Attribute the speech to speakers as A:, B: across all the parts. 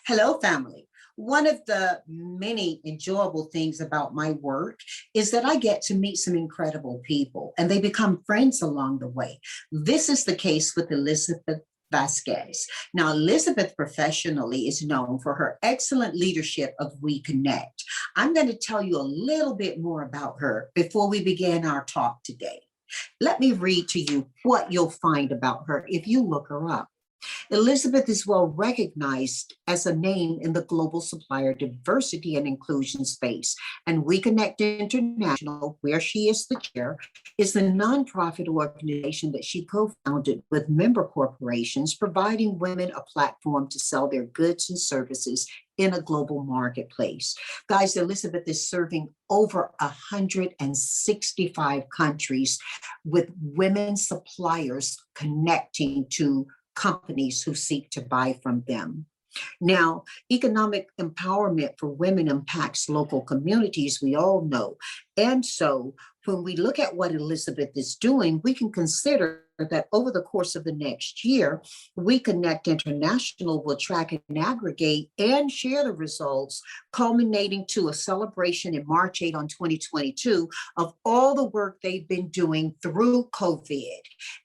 A: Hello, family. One of the many enjoyable things about my work is that I get to meet some incredible people and they become friends along the way. This is the case with Elizabeth Vazquez. Now, Elizabeth professionally is known for her excellent leadership of WEConnect. I'm going to tell you a little bit more about her before we begin our talk today. Let me read to you what you'll find about her if you look her up. Elizabeth is well recognized as a name in the global supplier diversity and inclusion space, and WEConnect International, where she is the chair, is the nonprofit organization that she co-founded with member corporations, providing women a platform to sell their goods and services in a global marketplace. Guys, Elizabeth is serving over 165 countries with women suppliers connecting to companies who seek to buy from them. Now, economic empowerment for women impacts local communities, we all know. And so when we look at what Elizabeth is doing, we can consider that over the course of the next year, WEConnect International will track and aggregate and share the results, culminating to a celebration in March 8 on 2022 of all the work they've been doing through COVID.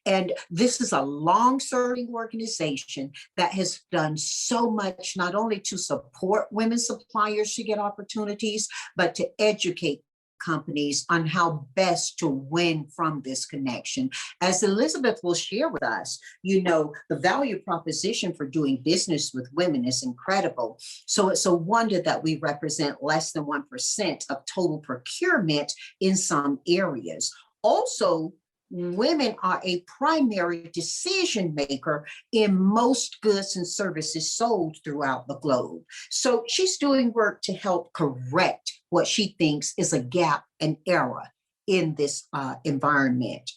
A: And this is a long-serving organization that has done so much, not only to support women suppliers to get opportunities, but to educate companies on how best to win from this connection. As Elizabeth will share with us, you know, the value proposition for doing business with women is incredible. So it's a wonder that we represent less than 1% of total procurement in some areas. Also, women are a primary decision maker in most goods and services sold throughout the globe. So she's doing work to help correct what she thinks is a gap and error in this environment.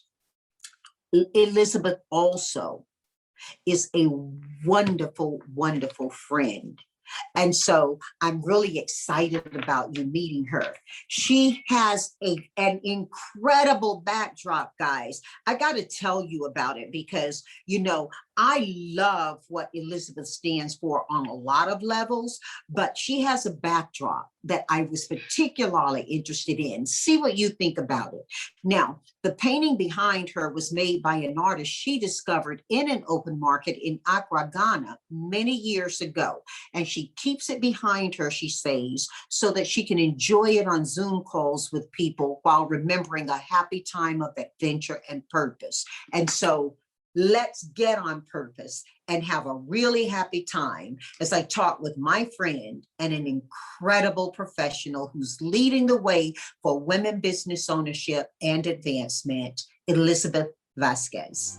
A: Elizabeth also is a wonderful, wonderful friend. And so I'm really excited about you meeting her. She has an incredible backdrop, guys. I got to tell you about it because, you know, I love what Elizabeth stands for on a lot of levels, but she has a backdrop that I was particularly interested in. See what you think about it. Now, the painting behind her was made by an artist she discovered in an open market in Accra, Ghana, many years ago. And she keeps it behind her, she says, so that she can enjoy it on Zoom calls with people while remembering a happy time of adventure and purpose. And so let's get on purpose and have a really happy time as I talk with my friend and an incredible professional who's leading the way for women business ownership and advancement, Elizabeth Vazquez.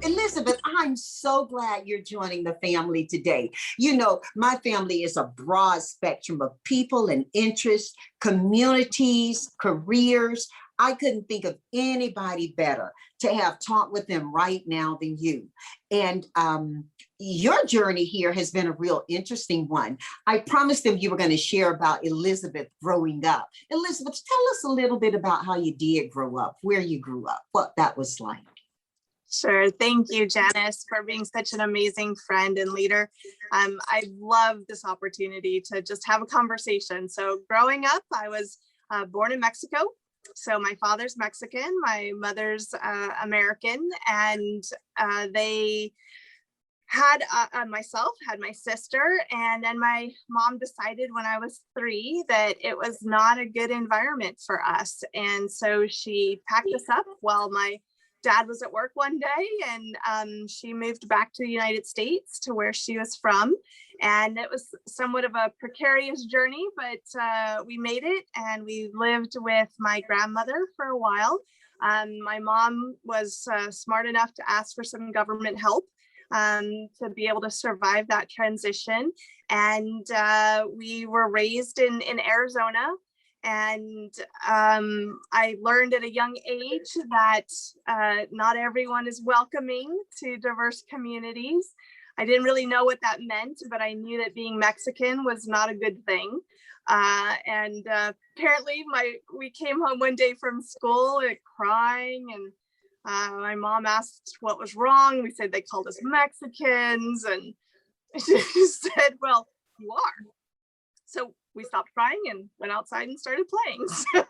A: Elizabeth, I'm so glad you're joining the family today. You know, my family is a broad spectrum of people and interests, communities, careers. I couldn't think of anybody better to have talked with them right now than you. And your journey here has been a real interesting one. I promised them you were going to share about Elizabeth growing up. Elizabeth, tell us a little bit about how you did grow up, where you grew up, what that was like.
B: Sure. Thank you, Janice, for being such an amazing friend and leader. I love this opportunity to just have a conversation. So growing up, I was born in Mexico. So my father's Mexican, my mother's American, and they had myself, had my sister, and then my mom decided when I was 3 that it was not a good environment for us. And so she packed us up while my dad was at work one day, and she moved back to the United States to where she was from. And it was somewhat of a precarious journey, but we made it, and we lived with my grandmother for a while. My mom was smart enough to ask for some government help to be able to survive that transition. And we were raised in Arizona. And I learned at a young age that not everyone is welcoming to diverse communities. I didn't really know what that meant, but I knew that being Mexican was not a good thing. Apparently we came home one day from school crying, and My mom asked what was wrong. We said they called us Mexicans, and she said, well, you are. So we stopped crying and went outside and started playing. So,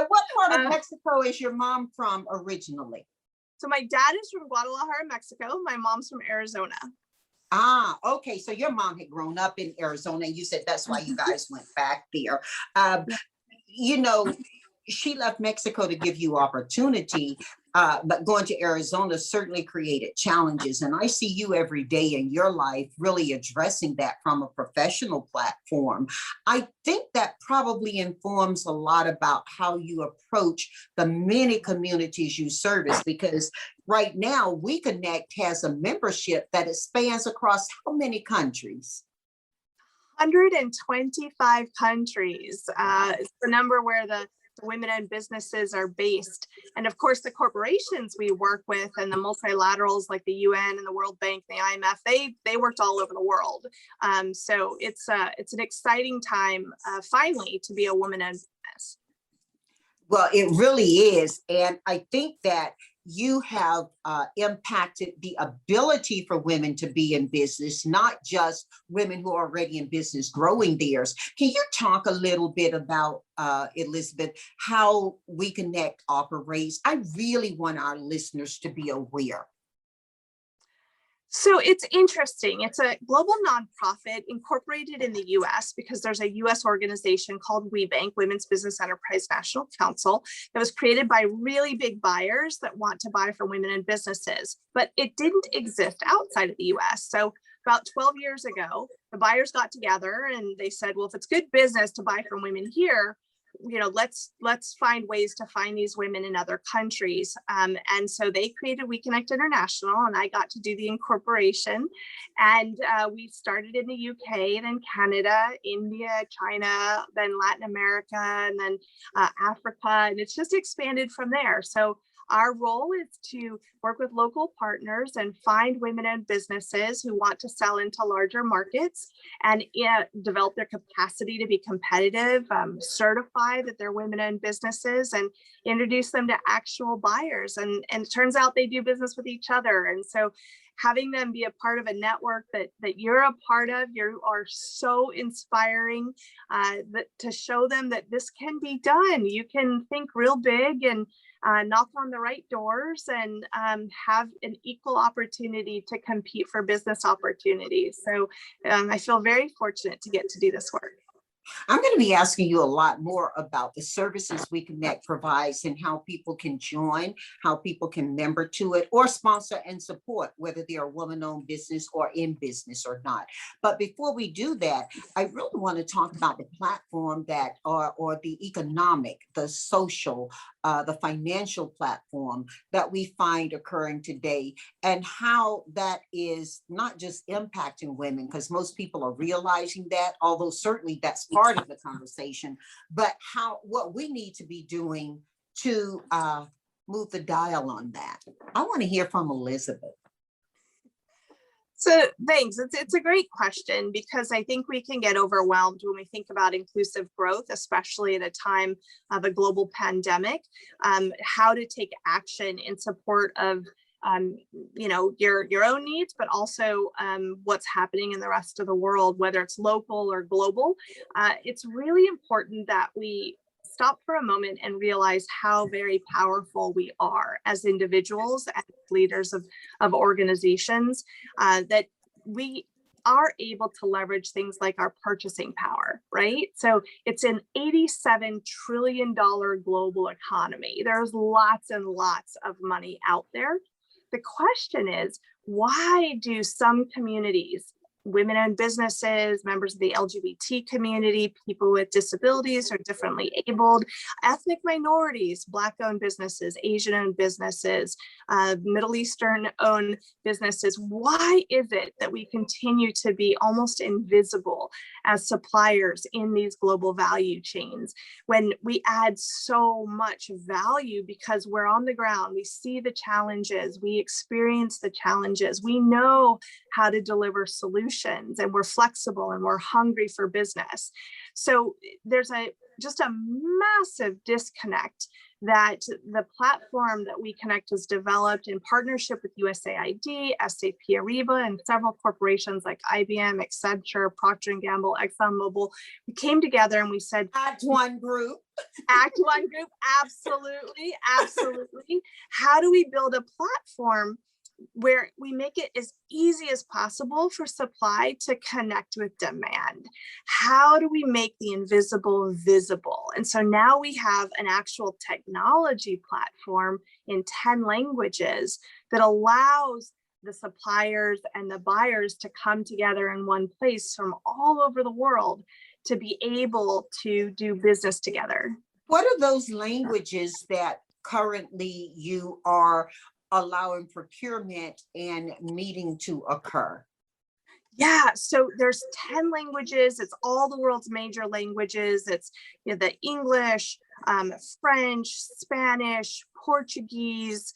A: what part of Mexico is your mom from originally?
B: So my dad is from Guadalajara, Mexico. My mom's from Arizona.
A: Ah, okay. So your mom had grown up in Arizona, and you said that's why you guys went back there. You know, she left Mexico to give you opportunity, but going to Arizona certainly created challenges. And I see you every day in your life really addressing that from a professional platform. I think that probably informs a lot about how you approach the many communities you service, because right now WEConnect has a membership that spans across how many countries?
B: 125 countries is the number where the women-owned businesses are based. And of course, the corporations we work with and the multilaterals like the UN and the World Bank, the IMF, they worked all over the world. So it's an exciting time, finally, to be a woman-owned business.
A: Well, it really is. And I think that you have impacted the ability for women to be in business, not just women who are already in business growing theirs. Can you talk a little bit about, Elizabeth, how WEConnect operates? I really want our listeners to be aware.
B: So it's interesting. It's a global nonprofit incorporated in the US because there's a US organization called WeBank, Women's Business Enterprise National Council, that was created by really big buyers that want to buy from women and businesses, but it didn't exist outside of the US. So about 12 years ago, the buyers got together and they said, well, if it's good business to buy from women here, you know, let's find ways to find these women in other countries. And so they created WEConnect International, and I got to do the incorporation. And we started in the UK, then Canada, India, China, then Latin America, and then Africa. And it's just expanded from there. So our role is to work with local partners and find women-owned businesses who want to sell into larger markets and develop their capacity to be competitive, certify that they're women-owned businesses, and introduce them to actual buyers. And it turns out they do business with each other. And so having them be a part of a network that you're a part of, you are so inspiring, to show them that this can be done. You can think real big and knock on the right doors and have an equal opportunity to compete for business opportunities. So I feel very fortunate to get to do this work.
A: I'm going to be asking you a lot more about the services WEConnect provides and how people can join, how people can member to it or sponsor and support, whether they're a woman-owned business or in business or not. But before we do that, I really want to talk about the platform that or the economic, the social, the financial platform that we find occurring today, and how that is not just impacting women, because most people are realizing that, although certainly that's part of the conversation, but what we need to be doing to move the dial on that. I want to hear from Elizabeth.
B: So thanks. It's a great question, because I think we can get overwhelmed when we think about inclusive growth, especially at a time of a global pandemic, how to take action in support of you know, your own needs, but also what's happening in the rest of the world, whether it's local or global. It's really important that we stop for a moment and realize how very powerful we are as individuals and leaders of organizations, that we are able to leverage things like our purchasing power, right? So it's an $87 trillion global economy. There's lots and lots of money out there. The question is, why do some communities, women-owned businesses, members of the LGBT community, people with disabilities or differently abled, ethnic minorities, Black-owned businesses, Asian-owned businesses, Middle Eastern-owned businesses, why is it that we continue to be almost invisible as suppliers in these global value chains when we add so much value because we're on the ground, we see the challenges, we experience the challenges, we know how to deliver solutions solutions, and we're flexible and we're hungry for business. So there's just a massive disconnect that the platform that WEConnect has developed in partnership with USAID, SAP Ariba, and several corporations like IBM, Accenture, Procter & Gamble, ExxonMobil, we came together and we said,
A: Act One Group.
B: Act One Group, absolutely, absolutely. How do we build a platform where we make it as easy as possible for supply to connect with demand? How do we make the invisible visible? And so now we have an actual technology platform in 10 languages that allows the suppliers and the buyers to come together in one place from all over the world to be able to do business together.
A: What are those languages that currently you are allowing procurement and meeting to occur?
B: Yeah, so there's 10 languages. It's all the world's major languages. It's the English, French, Spanish, Portuguese,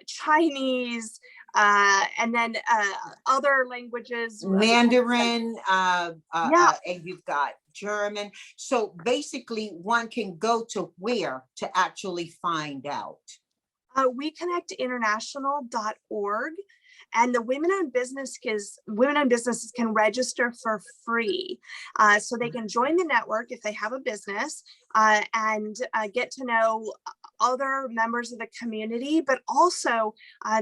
B: Chinese, and then other languages.
A: Mandarin,
B: Yeah.
A: and you've got German. So basically one can go to where to actually find out?
B: WEConnectInternational.org, and the women-owned businesses can register for free, so they can join the network if they have a business and get to know other members of the community, but also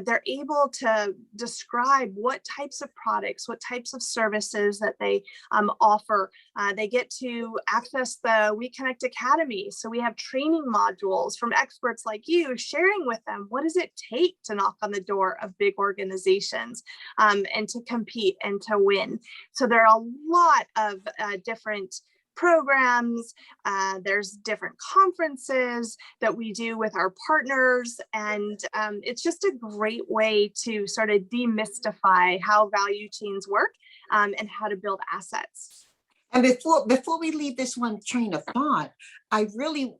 B: they're able to describe what types of products, what types of services that they offer. They get to access the WEConnect Academy. So we have training modules from experts like you, sharing with them what does it take to knock on the door of big organizations and to compete and to win. So there are a lot of different programs. There's different conferences that we do with our partners, and it's just a great way to sort of demystify how value chains work and how to build assets.
A: And before we leave this one train of thought, I really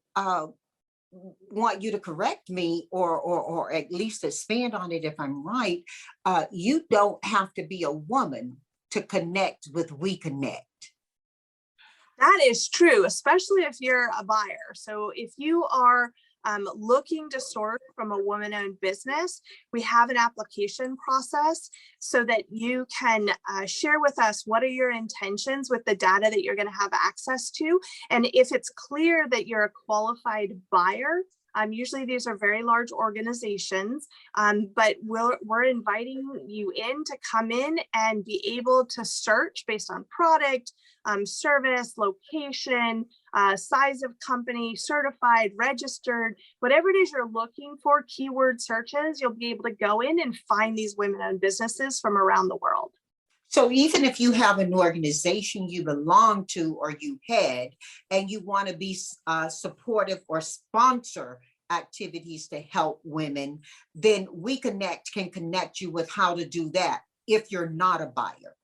A: want you to correct me or at least expand on it if I'm right. You don't have to be a woman to connect with WEConnect.
B: That is true, especially if you're a buyer. So if you are looking to source from a woman-owned business, we have an application process so that you can share with us what are your intentions with the data that you're going to have access to. And if it's clear that you're a qualified buyer, usually these are very large organizations, but we're inviting you in to come in and be able to search based on product, service, location, size of company, certified, registered, whatever it is you're looking for, keyword searches, you'll be able to go in and find these women-owned businesses from around the world.
A: So even if you have an organization you belong to or you head, and you want to be supportive or sponsor activities to help women, then WEConnect can connect you with how to do that if you're not a buyer.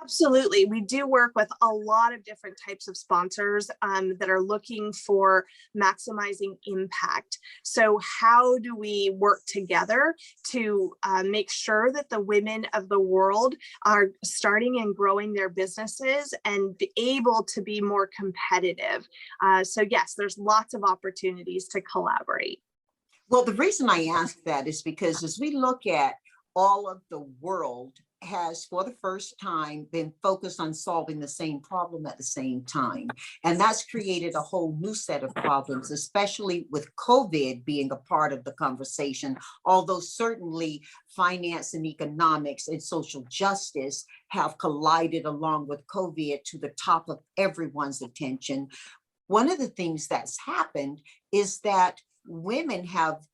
B: Absolutely. We do work with a lot of different types of sponsors that are looking for maximizing impact. So how do we work together to make sure that the women of the world are starting and growing their businesses and be able to be more competitive? So yes, there's lots of opportunities to collaborate.
A: Well, the reason I ask that is because as we look at all of the world has for the first time been focused on solving the same problem at the same time. And that's created a whole new set of problems, especially with COVID being a part of the conversation, although certainly finance and economics and social justice have collided along with COVID to the top of everyone's attention. One of the things that's happened is that women have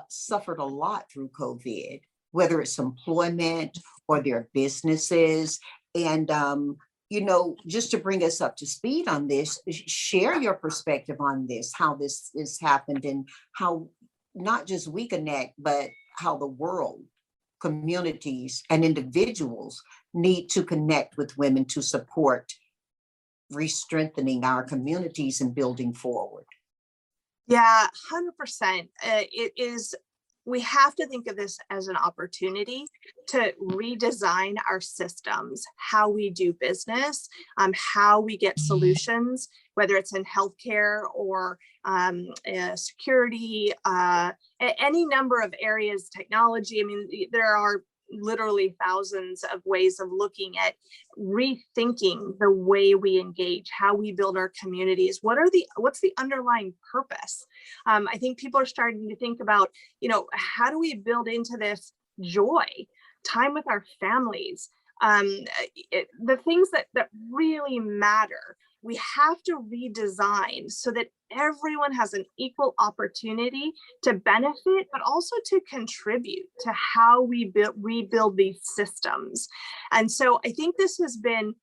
A: suffered a lot through COVID, whether it's employment or their businesses. And, just to bring us up to speed on this, share your perspective on this, how this has happened and how not just WEConnect, but how the world, communities and individuals need to connect with women to support re-strengthening our communities and building forward.
B: Yeah, 100%. It is we have to think of this as an opportunity to redesign our systems, how we do business, how we get solutions, whether it's in healthcare or security, any number of areas, technology. I mean, there are literally thousands of ways of looking at rethinking the way we engage, how we build our communities. What's the underlying purpose? I think people are starting to think about, how do we build into this joy, time with our families, the things that really matter. We have to redesign so that everyone has an equal opportunity to benefit, but also to contribute to how we rebuild these systems. And so I think this has been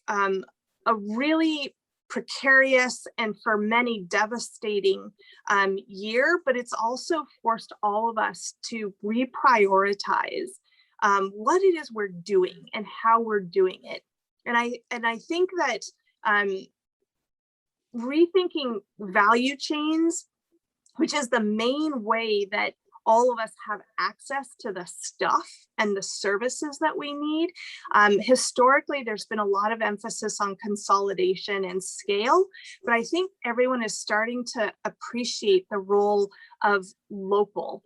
B: a really precarious and for many devastating year, but it's also forced all of us to reprioritize what it is we're doing and how we're doing it. And I think that rethinking value chains, which is the main way that all of us have access to the stuff and the services that we need. Historically, there's been a lot of emphasis on consolidation and scale, but I think everyone is starting to appreciate the role of local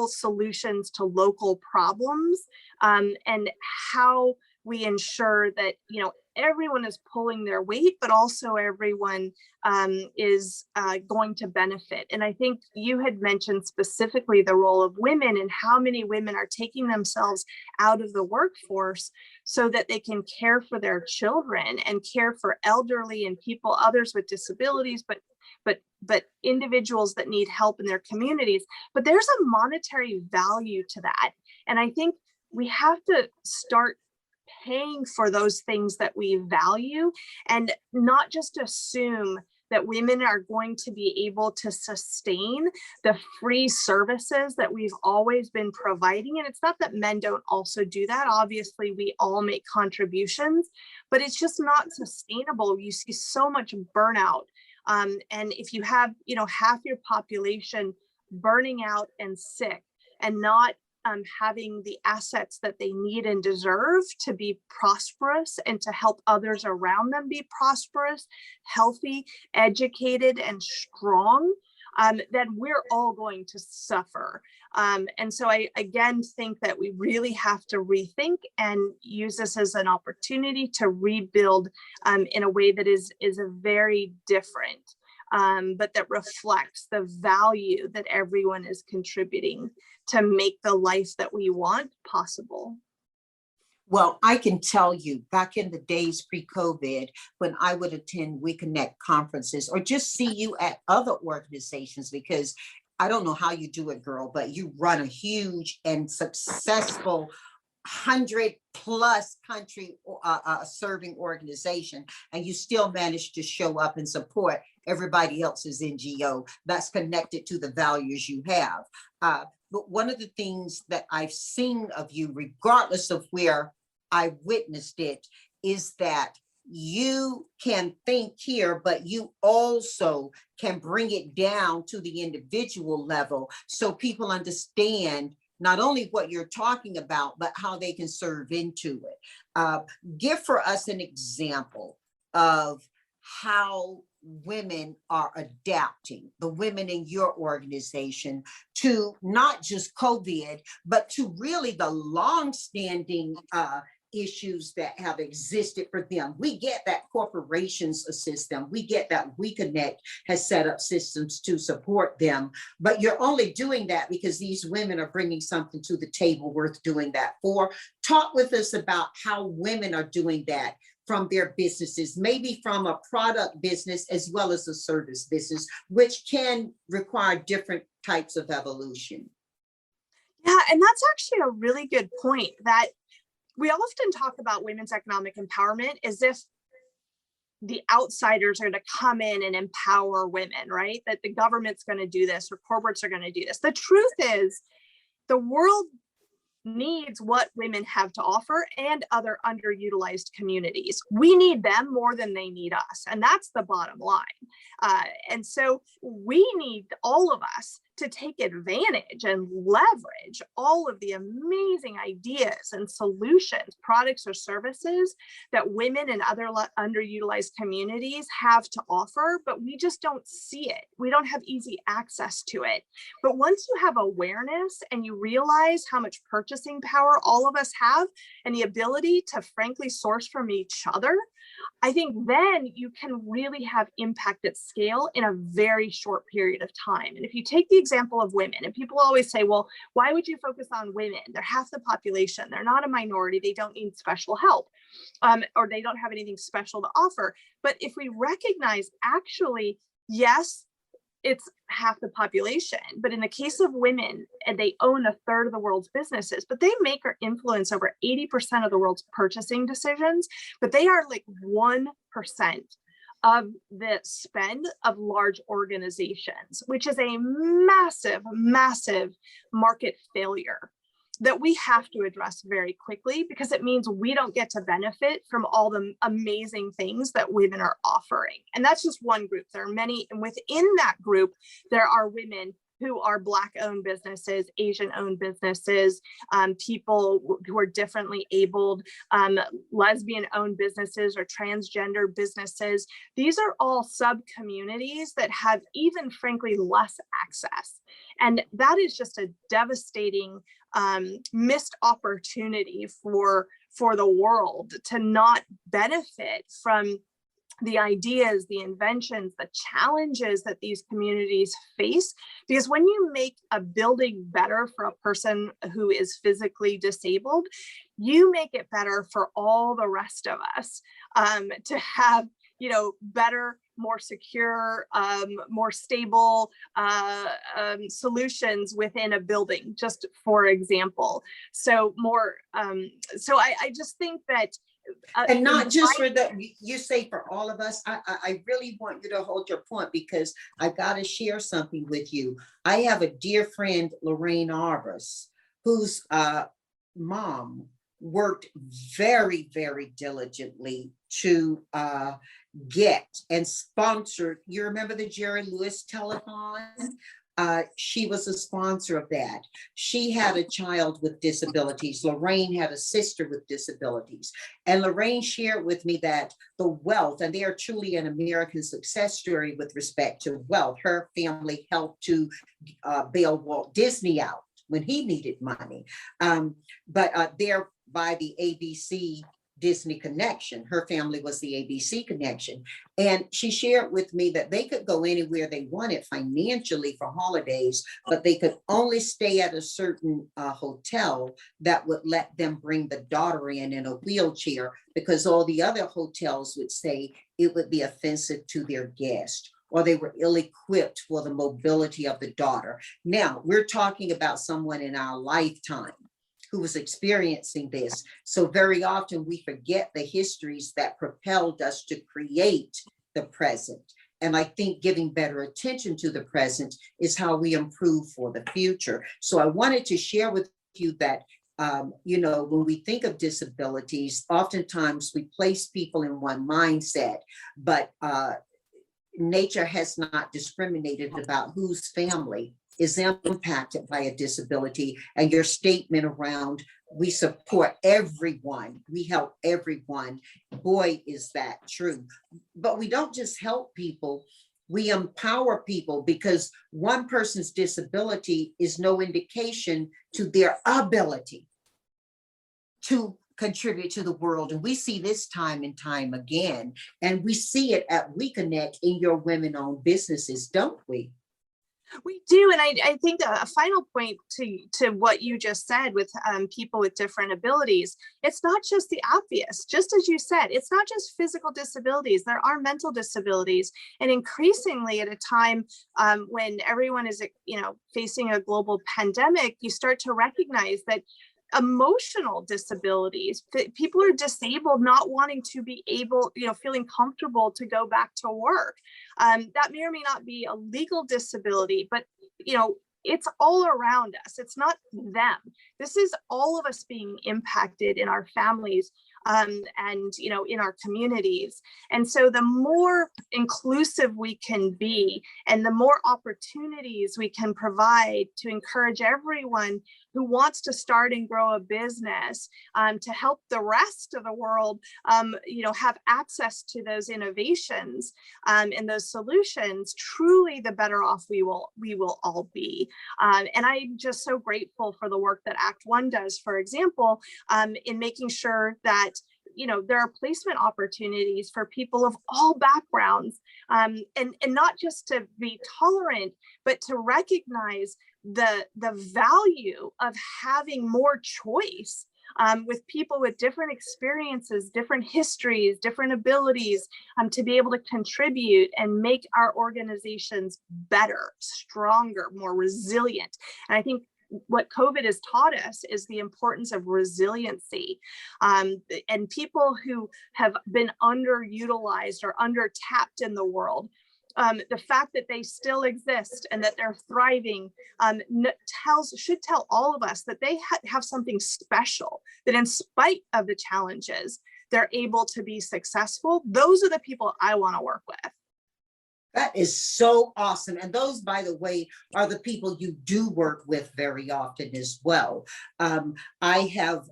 B: solutions to local problems, and how we ensure that, everyone is pulling their weight, but also everyone is going to benefit. And I think you had mentioned specifically the role of women and how many women are taking themselves out of the workforce so that they can care for their children and care for elderly and others with disabilities, but individuals that need help in their communities. But there's a monetary value to that. And I think we have to start paying for those things that we value, and not just assume that women are going to be able to sustain the free services that we've always been providing. And it's not that men don't also do that. Obviously, we all make contributions, but it's just not sustainable. You see so much burnout. And if you have, half your population burning out and sick and not having the assets that they need and deserve to be prosperous and to help others around them be prosperous, healthy, educated, and strong, then we're all going to suffer. And so I again think that we really have to rethink and use this as an opportunity to rebuild in a way that is a very different, but that reflects the value that everyone is contributing to make the life that we want possible.
A: Well, I can tell you, back in the days pre-COVID, when I would attend WEConnect conferences or just see you at other organizations, because I don't know how you do it, girl, but you run a huge and successful 100+ country serving organization, and you still manage to show up and support everybody else's NGO that's connected to the values you have. But one of the things that I've seen of you, regardless of where I witnessed it, is that you can think here, but you also can bring it down to the individual level so people understand not only what you're talking about, but how they can serve into it. Give for us an example of how women are adapting, the women in your organization, to not just COVID, but to really the longstanding issues that have existed for them. We get that corporations assist them. We get that WEConnect has set up systems to support them, but you're only doing that because these women are bringing something to the table worth doing that for. Talk with us about how women are doing that from their businesses, maybe from a product business as well as a service business, which can require different types of evolution.
B: Yeah, and that's actually a really good point, that we often talk about women's economic empowerment as if the outsiders are to come in and empower women, right? That the government's going to do this or corporates are going to do this. The truth is, the world needs what women have to offer and other underutilized communities. We need them more than they need us. And that's the bottom line. And so we need all of us to take advantage and leverage all of the amazing ideas and solutions, products or services that women and other underutilized communities have to offer, but we just don't see it. We don't have easy access to it. But once you have awareness and you realize how much purchasing power all of us have and the ability to frankly source from each other, I think then you can really have impact at scale in a very short period of time. And if you take the example of women, and people always say, well, why would you focus on women? They're half the population. They're not a minority. They don't need special help, or they don't have anything special to offer. But if we recognize actually, yes, it's half the population, but in the case of women, and they own a third of the world's businesses, but they make or influence over 80% of the world's purchasing decisions, but they are like 1% of the spend of large organizations, which is a massive, massive market failure that we have to address very quickly, because it means we don't get to benefit from all the amazing things that women are offering. And that's just one group. There are many, and within that group, there are women who are Black-owned businesses, Asian-owned businesses, people who are differently abled, lesbian-owned businesses or transgender businesses. These are all sub-communities that have even, frankly, less access. And that is just a devastating missed opportunity for the world to not benefit from the ideas, the inventions, the challenges that these communities face. Because when you make a building better for a person who is physically disabled, you make it better for all the rest of us to have, better, more secure, more stable solutions within a building, just for example. So I just think that
A: and not just for you say for all of us. I really want you to hold your point, because I got to share something with you. I have a dear friend, Lorraine Arbus, whose mom worked very, very diligently to get and sponsor. You remember the Jerry Lewis telethon? She was a sponsor of that. She had a child with disabilities. Lorraine had a sister with disabilities. And Lorraine shared with me that the wealth, and they are truly an American success story with respect to wealth. Her family helped to bail Walt Disney out when he needed money. But they're by the ABC Disney connection. Her family was the ABC connection. And she shared with me that they could go anywhere they wanted financially for holidays, but they could only stay at a certain hotel that would let them bring the daughter in a wheelchair, because all the other hotels would say it would be offensive to their guest, or they were ill-equipped for the mobility of the daughter. Now, we're talking about someone in our lifetime who was experiencing this. So very often we forget the histories that propelled us to create the present. And I think giving better attention to the present is how we improve for the future. So I wanted to share with you that, when we think of disabilities, oftentimes we place people in one mindset, but nature has not discriminated about whose family is impacted by a disability. And your statement around we support everyone, we help everyone, boy, is that true. But we don't just help people, we empower people, because one person's disability is no indication to their ability to contribute to the world. And we see this time and time again, and we see it at WEConnect in your women-owned businesses, don't we?
B: We do. And I think a final point to what you just said with people with different abilities, it's not just the obvious. Just as you said, it's not just physical disabilities. There are mental disabilities. And increasingly at a time when everyone is, facing a global pandemic, you start to recognize that emotional disabilities, people are disabled, not wanting to be able, feeling comfortable to go back to work. That may or may not be a legal disability, but, it's all around us. It's not them. This is all of us being impacted in our families and in our communities. And so the more inclusive we can be, and the more opportunities we can provide to encourage everyone who wants to start and grow a business, to help the rest of the world, have access to those innovations and those solutions, truly the better off we will all be. And I'm just so grateful for the work that Act One does, for example, in making sure that there are placement opportunities for people of all backgrounds, and not just to be tolerant, but to recognize the value of having more choice, with people with different experiences, different histories, different abilities, to be able to contribute and make our organizations better, stronger, more resilient. And I think what COVID has taught us is the importance of resiliency, and people who have been underutilized or under-tapped in the world. The fact that they still exist and that they're thriving should tell all of us that they have something special, that in spite of the challenges, they're able to be successful. Those are the people I want to work with.
A: That is so awesome. And those, by the way, are the people you do work with very often as well. I have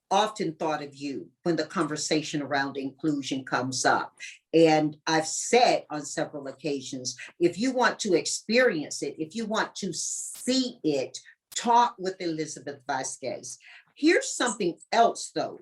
A: often thought of you when the conversation around inclusion comes up. And I've said on several occasions, if you want to experience it, if you want to see it, talk with Elizabeth Vazquez. Here's something else, though,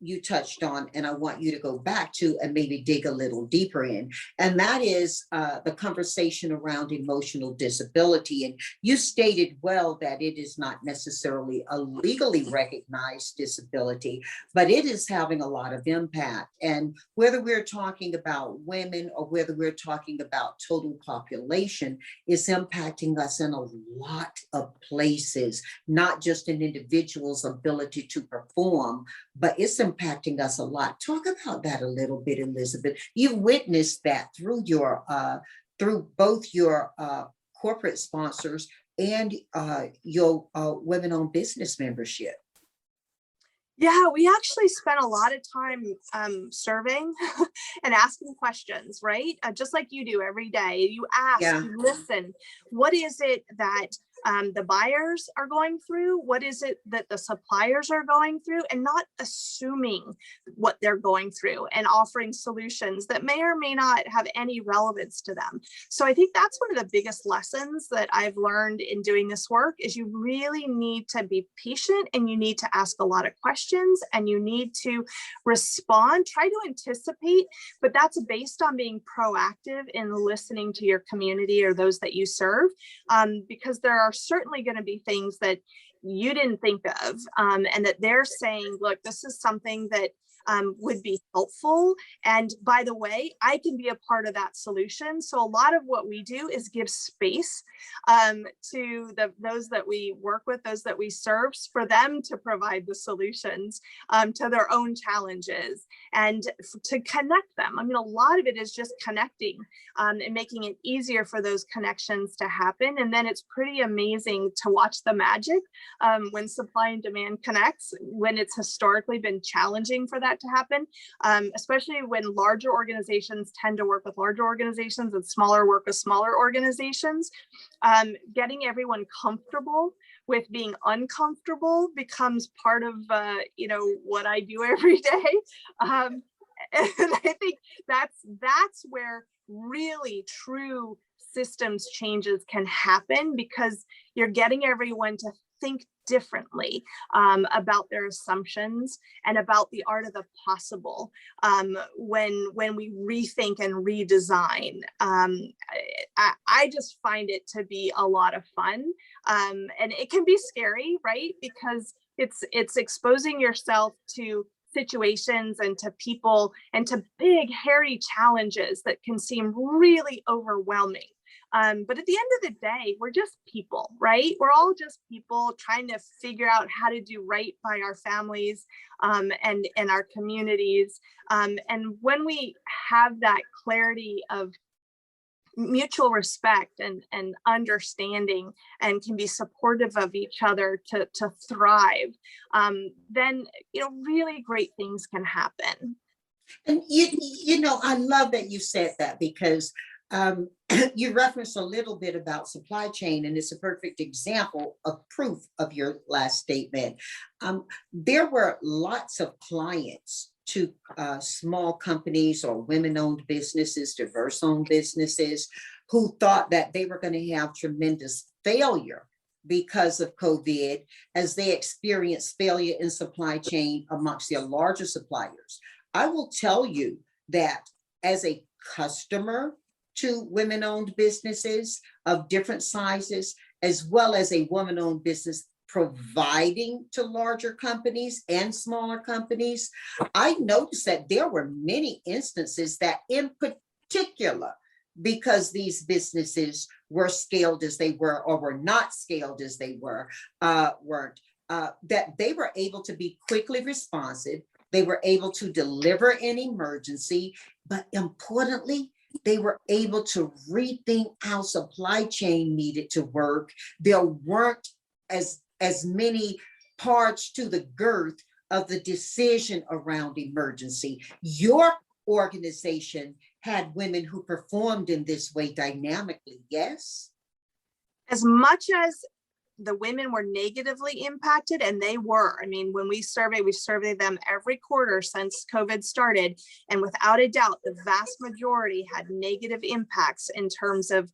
A: you touched on, and I want you to go back to and maybe dig a little deeper in, and that is the conversation around emotional disability. And you stated well that it is not necessarily a legally recognized disability, but it is having a lot of impact. And whether we're talking about women or whether we're talking about total population, it's impacting us in a lot of places, not just an individual's ability to perform, but it's impacting us a lot. Talk about that a little bit, Elizabeth. You've witnessed that through your through both your corporate sponsors and your women-owned business membership.
B: Yeah, we actually spent a lot of time surveying and asking questions, right? Just like you do every day. You ask, you listen. What is it that the buyers are going through? What is it that the suppliers are going through? And not assuming what they're going through and offering solutions that may or may not have any relevance to them. So I think that's one of the biggest lessons that I've learned in doing this work is you really need to be patient, and you need to ask a lot of questions, and you need to respond, try to anticipate, but that's based on being proactive in listening to your community or those that you serve, because there are certainly going to be things that you didn't think of, and that they're saying, look, this is something that would be helpful. And by the way, I can be a part of that solution. So a lot of what we do is give space to those that we work with, those that we serve, for them to provide the solutions to their own challenges and to connect them. I mean, a lot of it is just connecting and making it easier for those connections to happen. And then it's pretty amazing to watch the magic when supply and demand connects, when it's historically been challenging for that to happen, especially when larger organizations tend to work with larger organizations and smaller work with smaller organizations. Getting everyone comfortable with being uncomfortable becomes part of what I do every day. And I think that's where really true systems changes can happen, because you're getting everyone to think differently about their assumptions and about the art of the possible when we rethink and redesign. I just find it to be a lot of fun, and it can be scary, right? Because it's exposing yourself to situations and to people and to big, hairy challenges that can seem really overwhelming. But at the end of the day, we're just people, right? We're all just people trying to figure out how to do right by our families and our communities. And when we have that clarity of mutual respect and understanding, and can be supportive of each other to thrive, then, really great things can happen.
A: And I love that you said that, because you referenced a little bit about supply chain, and it's a perfect example of proof of your last statement. There were lots of clients to small companies or women-owned businesses, diverse-owned businesses, who thought that they were going to have tremendous failure because of COVID, as they experienced failure in supply chain amongst their larger suppliers. I will tell you that as a customer to women-owned businesses of different sizes, as well as a woman-owned business providing to larger companies and smaller companies, I noticed that there were many instances that, in particular, because these businesses were scaled as they were, or were not scaled as they weren't, that they were able to be quickly responsive. They were able to deliver in emergency, but importantly, they were able to rethink how supply chain needed to work. There weren't as many parts to the girth of the decision around emergency. Your organization had women who performed in this way dynamically, yes?
B: As much as the women were negatively impacted, and they were. I mean, when we survey them every quarter since COVID started, and without a doubt, the vast majority had negative impacts in terms of,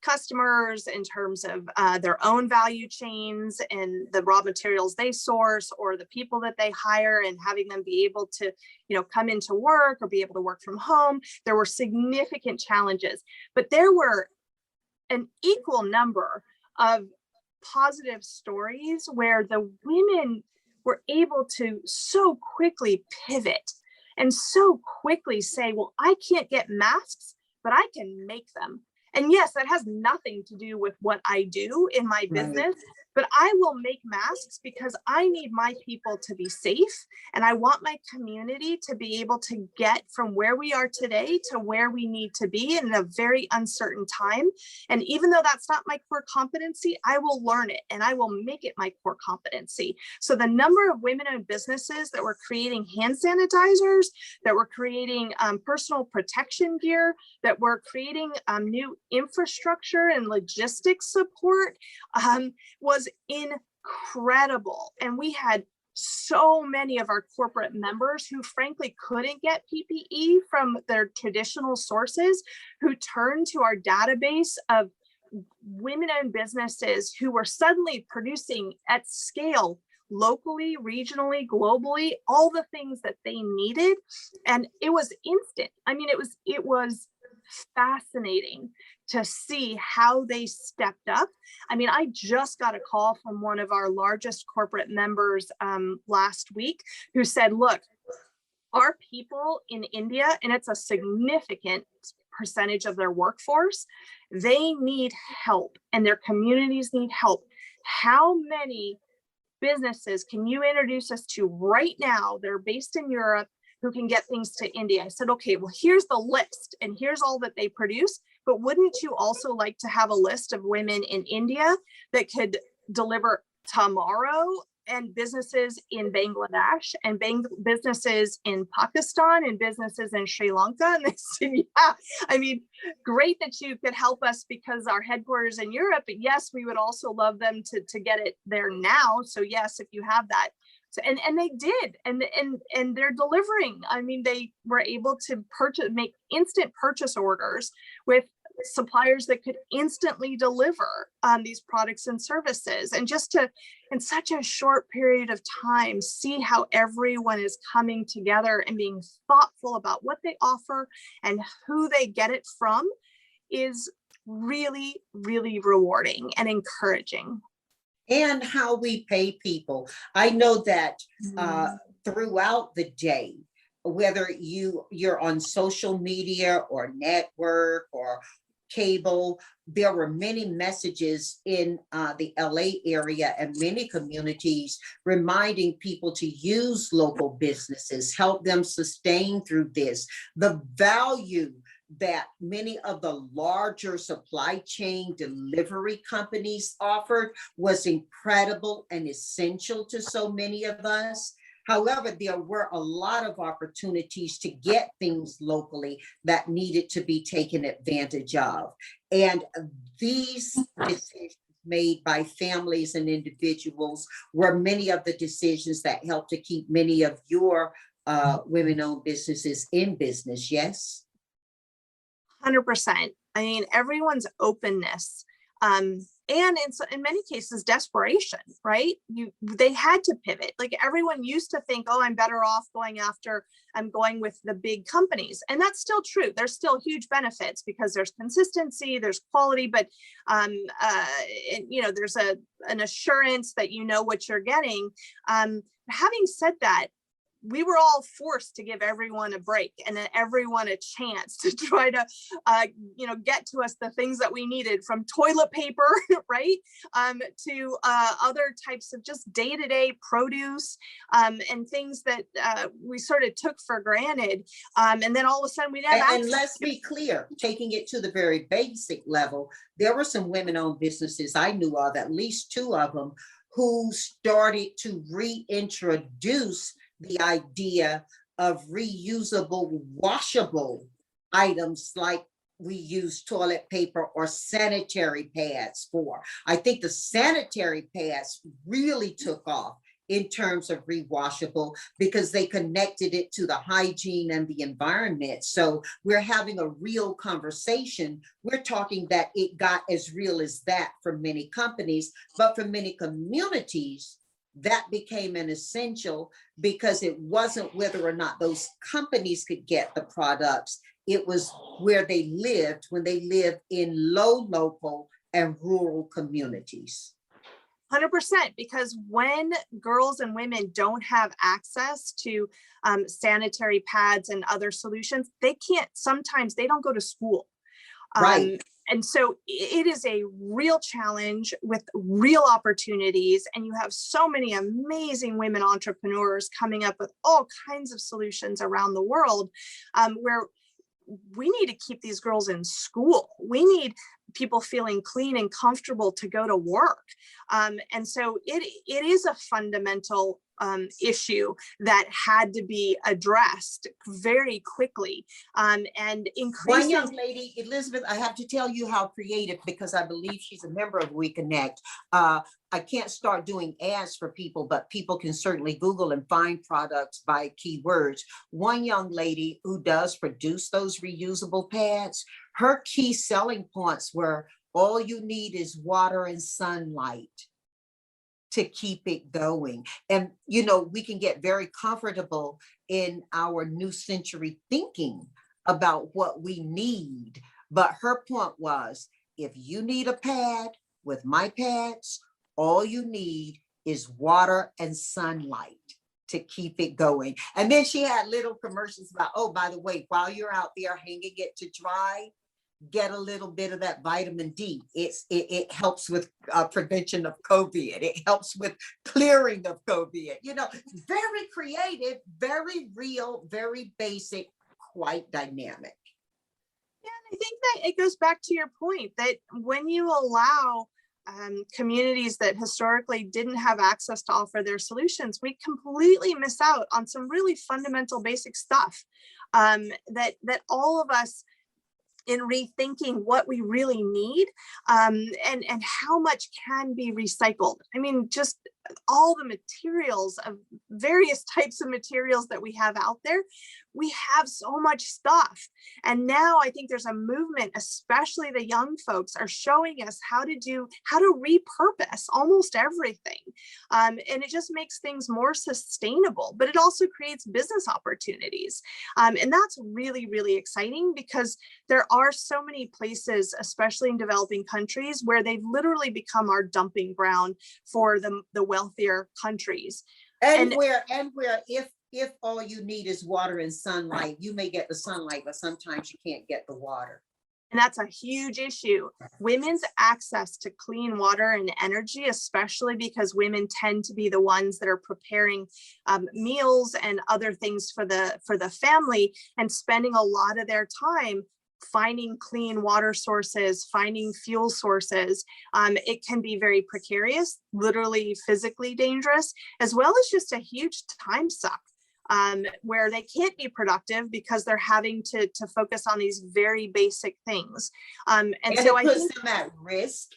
B: customers, in terms of their own value chains and the raw materials they source, or the people that they hire, and having them be able to, come into work or be able to work from home. There were significant challenges, but there were an equal number of positive stories where the women were able to so quickly pivot and so quickly say, well, I can't get masks, but I can make them. And yes, that has nothing to do with what I do in my business, but I will make masks because I need my people to be safe. And I want my community to be able to get from where we are today to where we need to be in a very uncertain time. And even though that's not my core competency, I will learn it and I will make it my core competency. So the number of women-owned businesses that were creating hand sanitizers, that were creating personal protection gear, that were creating new infrastructure and logistics support was incredible. And we had so many of our corporate members who frankly couldn't get PPE from their traditional sources, who turned to our database of women-owned businesses who were suddenly producing at scale, locally, regionally, globally, all the things that they needed. And it was instant. I mean, it was fascinating to see how they stepped up. I mean, I just got a call from one of our largest corporate members last week who said, look, our people in India, and it's a significant percentage of their workforce, they need help and their communities need help. How many businesses can you introduce us to right now? They're based in Europe, who can get things to India. I said, okay, well, here's the list and here's all that they produce, but wouldn't you also like to have a list of women in India that could deliver tomorrow, and businesses in Bangladesh and businesses in Pakistan and businesses in Sri Lanka? And they said, yeah, I mean, great that you could help us because our headquarters in Europe, but yes, we would also love them to get it there now. So yes, if you have that. So, and they did, and they're delivering. I mean, they were able to make instant purchase orders with suppliers that could instantly deliver these products and services. And just to, in such a short period of time, see how everyone is coming together and being thoughtful about what they offer and who they get it from is really, really rewarding and encouraging.
A: And how we pay people. I know that throughout the day, whether you're on social media or network or cable, there were many messages in the LA area and many communities reminding people to use local businesses, help them sustain through this. The value that many of the larger supply chain delivery companies offered was incredible and essential to so many of us. However, there were a lot of opportunities to get things locally that needed to be taken advantage of. And these decisions made by families and individuals were many of the decisions that helped to keep many of your women-owned businesses in business, yes?
B: 100%. I mean, everyone's openness, and in many cases, desperation, right? They had to pivot. Like everyone used to think, oh, I'm better off I'm going with the big companies. And that's still true. There's still huge benefits because there's consistency, there's quality, but there's an assurance that you know what you're getting. Having said that, we were all forced to give everyone a break and everyone a chance to try to, get to us the things that we needed, from toilet paper, right, to other types of just day-to-day produce and things that we sort of took for granted. And then all of a sudden we have access.
A: And let's be clear, taking it to the very basic level, there were some women-owned businesses I knew of, at least 2 of them, who started to reintroduce the idea of reusable, washable items like we use toilet paper or sanitary pads for. I think the sanitary pads really took off in terms of rewashable because they connected it to the hygiene and the environment. So we're having a real conversation. We're talking that it got as real as that for many companies, but for many communities, that became an essential because it wasn't whether or not those companies could get the products. It was where they lived when they lived in local and rural communities.
B: 100%, because when girls and women don't have access to sanitary pads and other solutions, sometimes they don't go to school.
A: Right.
B: And so it is a real challenge with real opportunities. And you have so many amazing women entrepreneurs coming up with all kinds of solutions around the world, where we need to keep these girls in school. We need people feeling clean and comfortable to go to work. And so it is a fundamental issue that had to be addressed very quickly. And increasing.
A: One young lady, Elizabeth, I have to tell you how creative, because I believe she's a member of WEConnect. I can't start doing ads for people, but people can certainly Google and find products by keywords. One young lady who does produce those reusable pads, her key selling points were all you need is water and sunlight to keep it going. And, we can get very comfortable in our new century thinking about what we need. But her point was, if you need a pad with my pads, all you need is water and sunlight to keep it going. And then she had little commercials about, oh, by the way, while you're out there hanging it to dry, get a little bit of that vitamin D. It helps with prevention of COVID. It helps with clearing of COVID. Very creative, very real, very basic, quite dynamic.
B: Yeah, and I think that it goes back to your point that when you allow communities that historically didn't have access to offer their solutions, we completely miss out on some really fundamental basic stuff that all of us, in rethinking what we really need and how much can be recycled. I mean, just all the materials of various types of materials that we have out there, we have so much stuff. And now I think there's a movement, especially the young folks are showing us how to repurpose almost everything. And it just makes things more sustainable, but it also creates business opportunities. And that's really, really exciting because there are so many places, especially in developing countries, where they've literally become our dumping ground for the wealthier countries.
A: And where if all you need is water and sunlight, you may get the sunlight, but sometimes you can't get the water.
B: And that's a huge issue. Women's access to clean water and energy, especially because women tend to be the ones that are preparing meals and other things for the family and spending a lot of their time finding clean water sources, finding fuel sources. It can be very precarious, literally physically dangerous, as well as just a huge time suck. Where they can't be productive because they're having to focus on these very basic things. And so
A: it
B: I
A: puts
B: think
A: them at risk.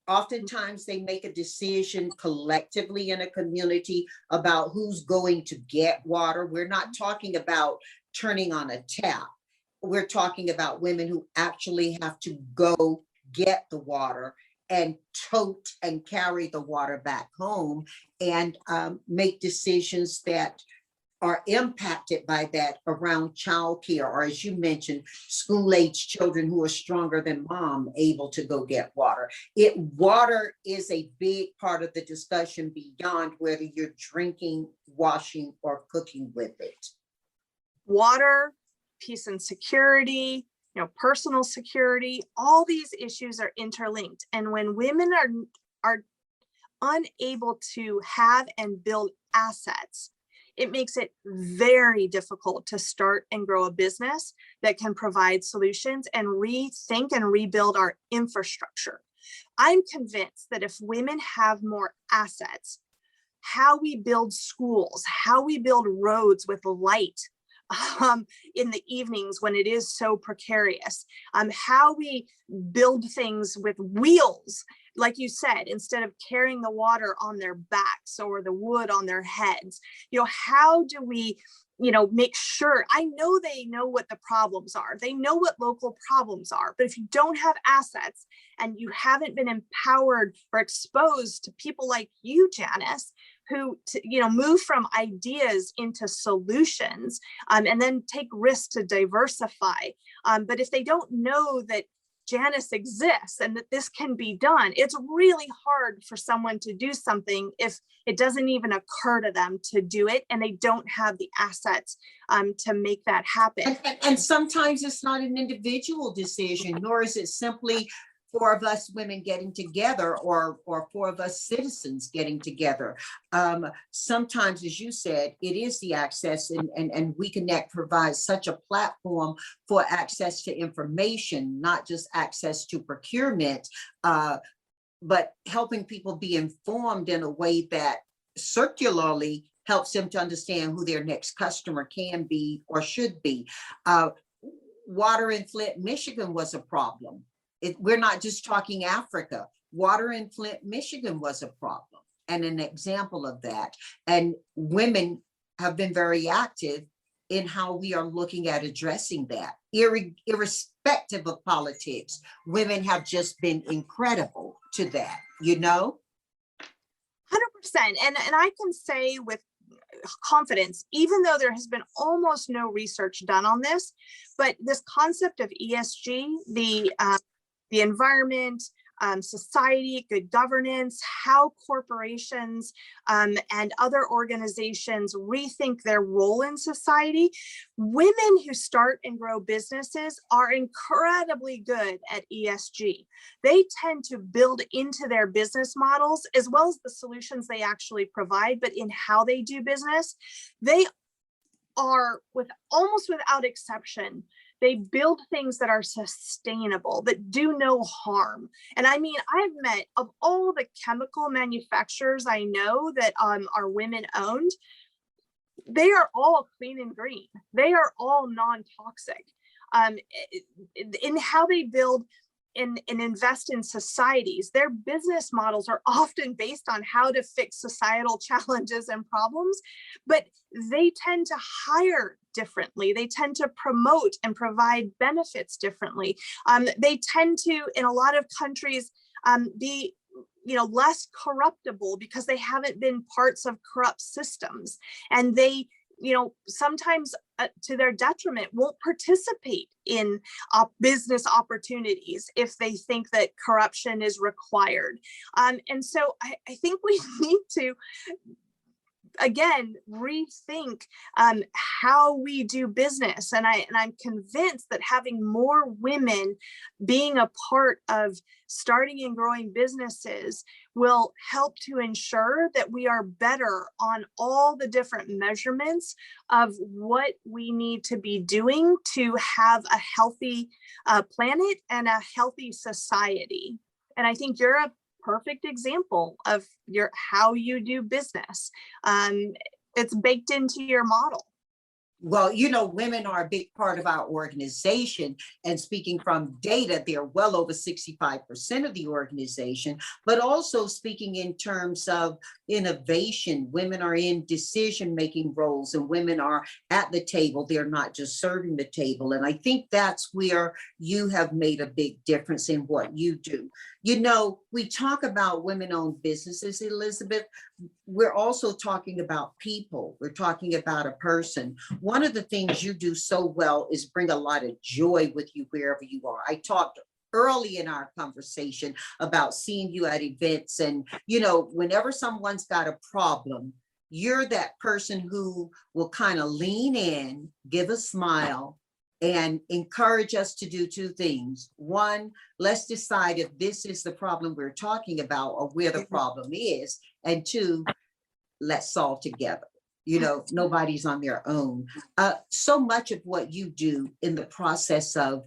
A: Oftentimes they make a decision collectively in a community about who's going to get water. We're not talking about turning on a tap. We're talking about women who actually have to go get the water and tote and carry the water back home, and make decisions that are impacted by that around childcare, or as you mentioned, school-age children who are stronger than mom, able to go get water. Water is a big part of the discussion beyond whether you're drinking, washing, or cooking with it.
B: Water, peace and security, personal security, all these issues are interlinked. And when women are unable to have and build assets, it makes it very difficult to start and grow a business that can provide solutions and rethink and rebuild our infrastructure. I'm convinced that if women have more assets, how we build schools, how we build roads with light in the evenings when it is so precarious, how we build things with wheels, like you said, instead of carrying the water on their backs or the wood on their heads. How do we make sure? I know they know what the problems are. They know what local problems are. But if you don't have assets and you haven't been empowered or exposed to people like you, Janice, who move from ideas into solutions, and then take risks to diversify. But if they don't know that Janice exists and that this can be done, it's really hard for someone to do something if it doesn't even occur to them to do it, and they don't have the assets to make that happen.
A: And sometimes it's not an individual decision, nor is it simply four of us women getting together, or four of us citizens getting together. Sometimes, as you said, it is the access, and WEConnect provides such a platform for access to information, not just access to procurement, but helping people be informed in a way that circularly helps them to understand who their next customer can be or should be. Water in Flint, Michigan was a problem. We're not just talking Africa. Water in Flint, Michigan was a problem and an example of that. And women have been very active in how we are looking at addressing that. Irrespective of politics, women have just been incredible to that, 100%.
B: And I can say with confidence, even though there has been almost no research done on this, but this concept of ESG, the environment, society, good governance, how corporations and other organizations rethink their role in society. Women who start and grow businesses are incredibly good at ESG. They tend to build into their business models, as well as the solutions they actually provide, but in how they do business, they are, almost without exception, they build things that are sustainable, that do no harm. And I mean, I've met, of all the chemical manufacturers I know that are women owned, they are all clean and green. They are all non-toxic. In how they build and invest in societies, their business models are often based on how to fix societal challenges and problems, but they tend to hire differently. They tend to promote and provide benefits differently. They tend to, in a lot of countries, be less corruptible because they haven't been parts of corrupt systems, and they sometimes to their detriment won't participate in business opportunities if they think that corruption is required. And so I think we need to, again, rethink how we do business. And I'm convinced that having more women being a part of starting and growing businesses will help to ensure that we are better on all the different measurements of what we need to be doing to have a healthy planet and a healthy society. And I think you're a perfect example of how you do business. It's baked into your model.
A: Well, women are a big part of our organization. And speaking from data, they're well over 65% of the organization, but also speaking in terms of innovation, women are in decision-making roles and women are at the table. They're not just serving the table. And I think that's where you have made a big difference in what you do. We talk about women-owned businesses, Elizabeth. We're also talking about people. We're talking about a person. One of the things you do so well is bring a lot of joy with you wherever you are. I talked early in our conversation about seeing you at events, and whenever someone's got a problem, you're that person who will kind of lean in, give a smile, and encourage us to do two things. One, let's decide if this is the problem we're talking about or where the problem is. And two, let's solve together. Nobody's on their own. So much of what you do in the process of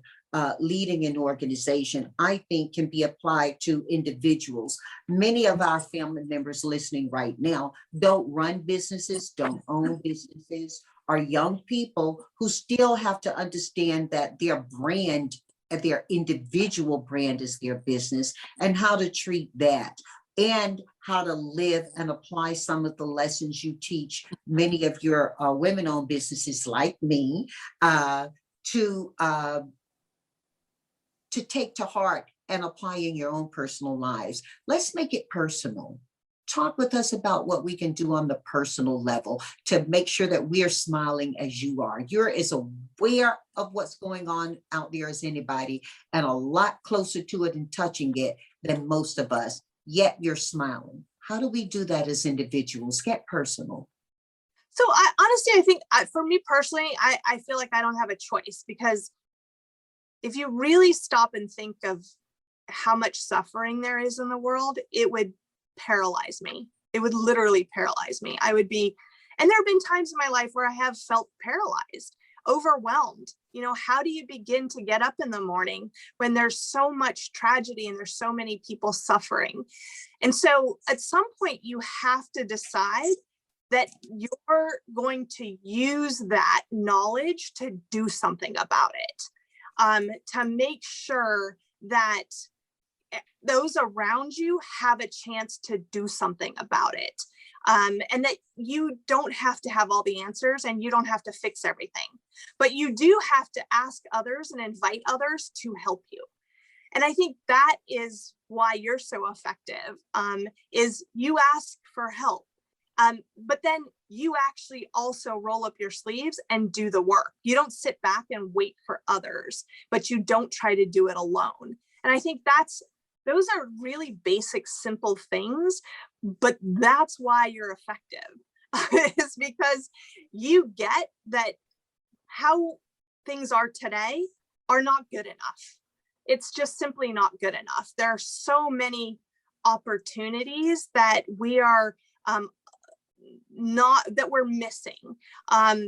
A: leading an organization, I think, can be applied to individuals. Many of our family members listening right now don't run businesses, don't own businesses, are young people who still have to understand that their brand, their individual brand is their business, and how to treat that, and how to live and apply some of the lessons you teach many of your women-owned businesses like me to take to heart and apply in your own personal lives. Let's make it personal. Talk with us about what we can do on the personal level to make sure that we're smiling as you are. You're as aware of what's going on out there as anybody, and a lot closer to it and touching it than most of us, yet you're smiling. How do we do that as individuals? Get personal.
B: So honestly, I think for me personally, I feel like I don't have a choice, because if you really stop and think of how much suffering there is in the world, it would paralyze me. It would literally paralyze me. And there have been times in my life where I have felt paralyzed, overwhelmed. How do you begin to get up in the morning when there's so much tragedy and there's so many people suffering? And so at some point you have to decide that you're going to use that knowledge to do something about it, to make sure that those around you have a chance to do something about it. And that you don't have to have all the answers and you don't have to fix everything, but you do have to ask others and invite others to help you. And I think that is why you're so effective, is you ask for help, but then you actually also roll up your sleeves and do the work. You don't sit back and wait for others, but you don't try to do it alone. And I think those are really basic, simple things, but that's why you're effective. It's because you get that how things are today are not good enough. It's just simply not good enough. There are so many opportunities that we are we're missing,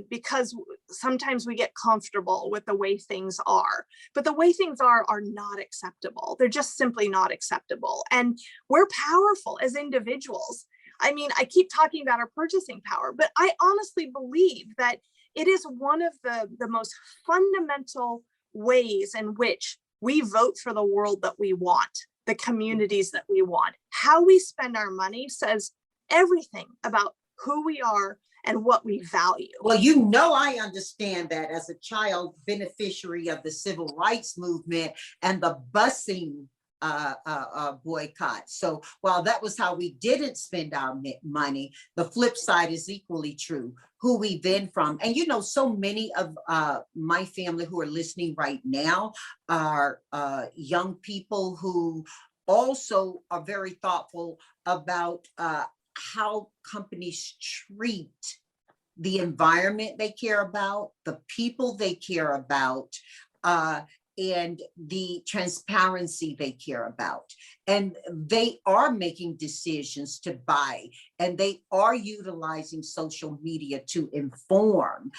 B: because sometimes we get comfortable with the way things are, but the way things are not acceptable. They're just simply not acceptable. And we're powerful as individuals. I mean, I keep talking about our purchasing power, but I honestly believe that it is one of the most fundamental ways in which we vote for the world that we want, the communities that we want. How we spend our money says everything about who we are and what we value.
A: Well, I understand that as a child beneficiary of the civil rights movement and the busing boycott. So while that was how we didn't spend our money, the flip side is equally true. Who we then from. And so many of my family who are listening right now are young people who also are very thoughtful about how companies treat the environment they care about, the people they care about, and the transparency they care about. And they are making decisions to buy, and they are utilizing social media to inform.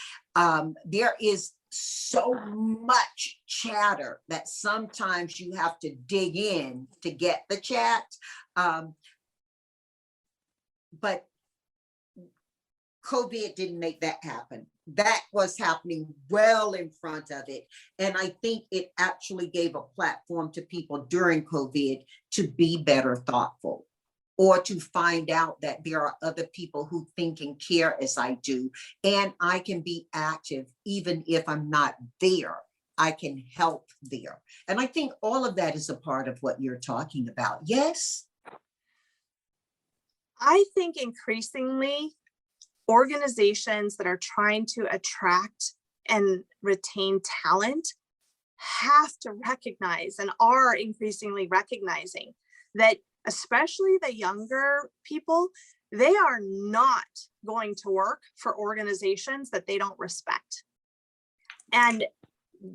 A: There is so much chatter that sometimes you have to dig in to get the chat. But COVID didn't make that happen. That was happening well in front of it. And I think it actually gave a platform to people during COVID to be better thoughtful, or to find out that there are other people who think and care as I do, and I can be active even if I'm not there. I can help there. And I think all of that is a part of what you're talking about. Yes?
B: I think increasingly organizations that are trying to attract and retain talent have to recognize, and are increasingly recognizing, that especially the younger people, they are not going to work for organizations that they don't respect. And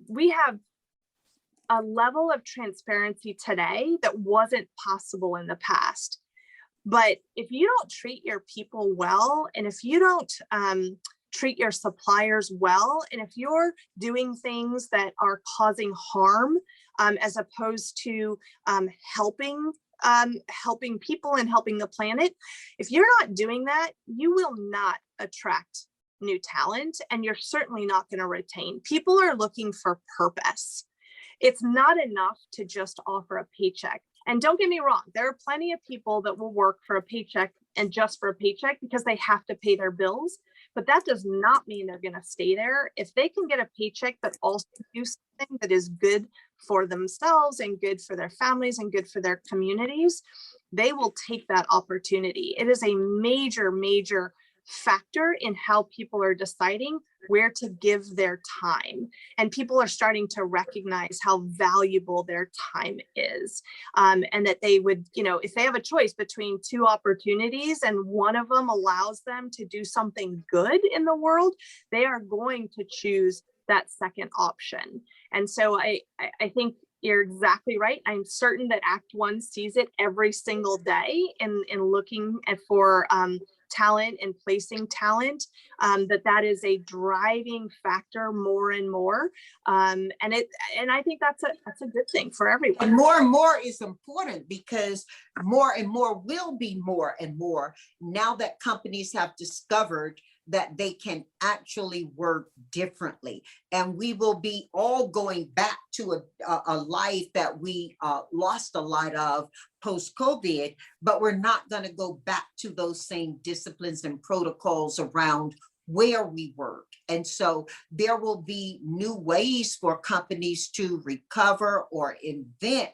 B: we have a level of transparency today that wasn't possible in the past. But if you don't treat your people well, and if you don't treat your suppliers well, and if you're doing things that are causing harm, as opposed to helping people and helping the planet, if you're not doing that, you will not attract new talent, and you're certainly not going to retain. People are looking for purpose. It's not enough to just offer a paycheck. And don't get me wrong, there are plenty of people that will work for a paycheck and just for a paycheck because they have to pay their bills. But that does not mean they're going to stay there. If they can get a paycheck but also do something that is good for themselves and good for their families and good for their communities, they will take that opportunity. It is a major, major factor in how people are deciding where to give their time. And people are starting to recognize how valuable their time is. And that they would, if they have a choice between two opportunities and one of them allows them to do something good in the world, they are going to choose that second option. And so I think you're exactly right. I'm certain that Act One sees it every single day in looking for talent and placing talent, that is a driving factor more and more. And I think that's a good thing for everyone.
A: And more is important, because more and more will be more and more now that companies have discovered that they can actually work differently. And we will be all going back to a life that we lost a lot of post-COVID, but we're not going to go back to those same disciplines and protocols around where we work. And so there will be new ways for companies to recover or invent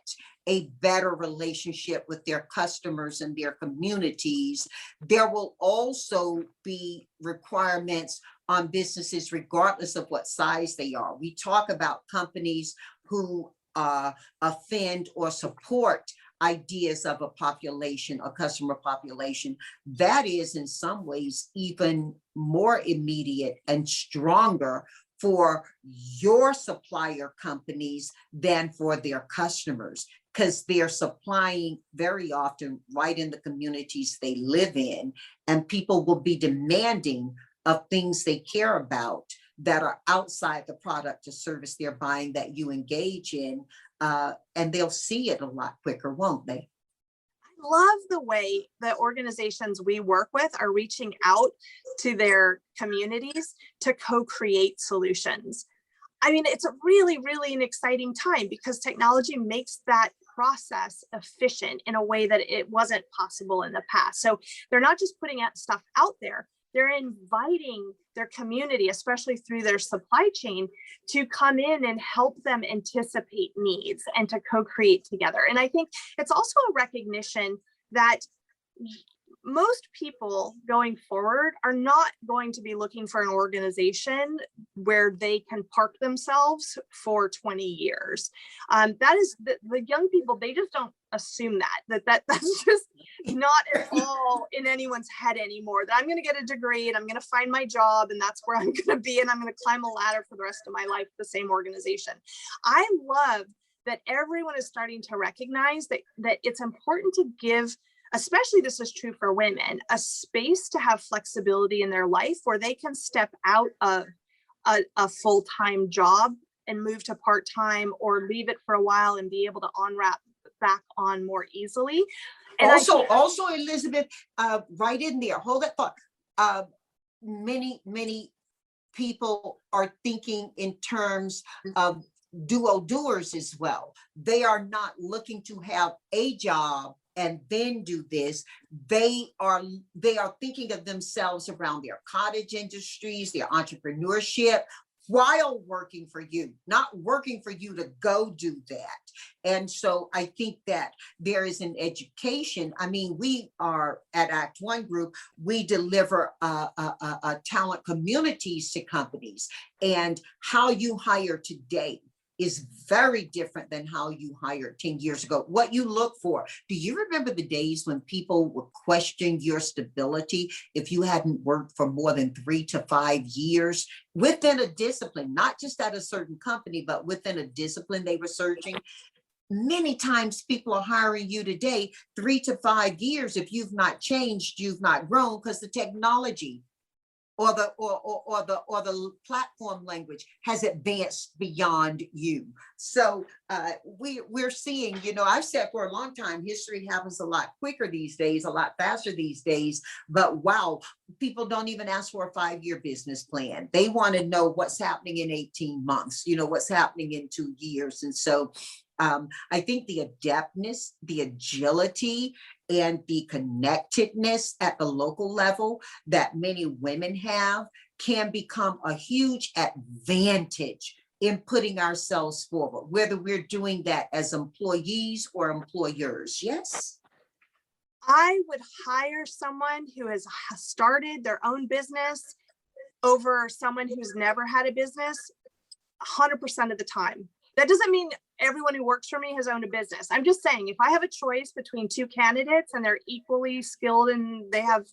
A: a better relationship with their customers and their communities. There will also be requirements on businesses, regardless of what size they are. We talk about companies who offend or support ideas of a population, a customer population. That is in some ways even more immediate and stronger for your supplier companies than for their customers, because they're supplying very often right in the communities they live in, and people will be demanding of things they care about that are outside the product or service they're buying that you engage in, and they'll see it a lot quicker, won't they?
B: I love the way the organizations we work with are reaching out to their communities to co-create solutions. I mean, it's a really, really an exciting time because technology makes that process efficient in a way that it wasn't possible in the past. So they're not just putting stuff out there, they're inviting their community, especially through their supply chain, to come in and help them anticipate needs and to co-create together. And I think it's also a recognition that most people going forward are not going to be looking for an organization where they can park themselves for 20 years. That is the young people, they just don't assume that's just not at all in anyone's head anymore, that I'm going to get a degree and I'm going to find my job and that's where I'm going to be, and I'm going to climb a ladder for the rest of my life at the same organization. I love that everyone is starting to recognize that it's important to give, especially this is true for women, a space to have flexibility in their life where they can step out of a full-time job and move to part-time, or leave it for a while and be able to unwrap back on more easily. And
A: also, Elizabeth, right in there, hold that thought. Many people are thinking in terms of duo-doers as well. They are not looking to have a job and then do this. They are thinking of themselves around their cottage industries, their entrepreneurship, while working for you, not working for you to go do that. And so I think that there is an education. I mean, we are at Act One Group, we deliver talent communities to companies, and how you hire today is very different than how you hired 10 years ago. What you look for. Do you remember the days when people would question your stability if you hadn't worked for more than 3 to 5 years within a discipline, not just at a certain company, but within a discipline they were searching? Many times people are hiring you today 3 to 5 years. If you've not changed, you've not grown, because the technology or the platform language has advanced beyond you. So we're seeing, I've said for a long time, history happens a lot quicker these days, a lot faster these days. But wow, people don't even ask for a 5-year business plan. They want to know what's happening in 18 months, what's happening in 2 years. And so I think the adeptness, the agility, and the connectedness at the local level that many women have can become a huge advantage in putting ourselves forward, whether we're doing that as employees or employers. Yes.
B: I would hire someone who has started their own business over someone who's never had a business 100% of the time. That doesn't mean everyone who works for me has owned a business. I'm just saying, if I have a choice between 2 candidates and they're equally skilled and they have,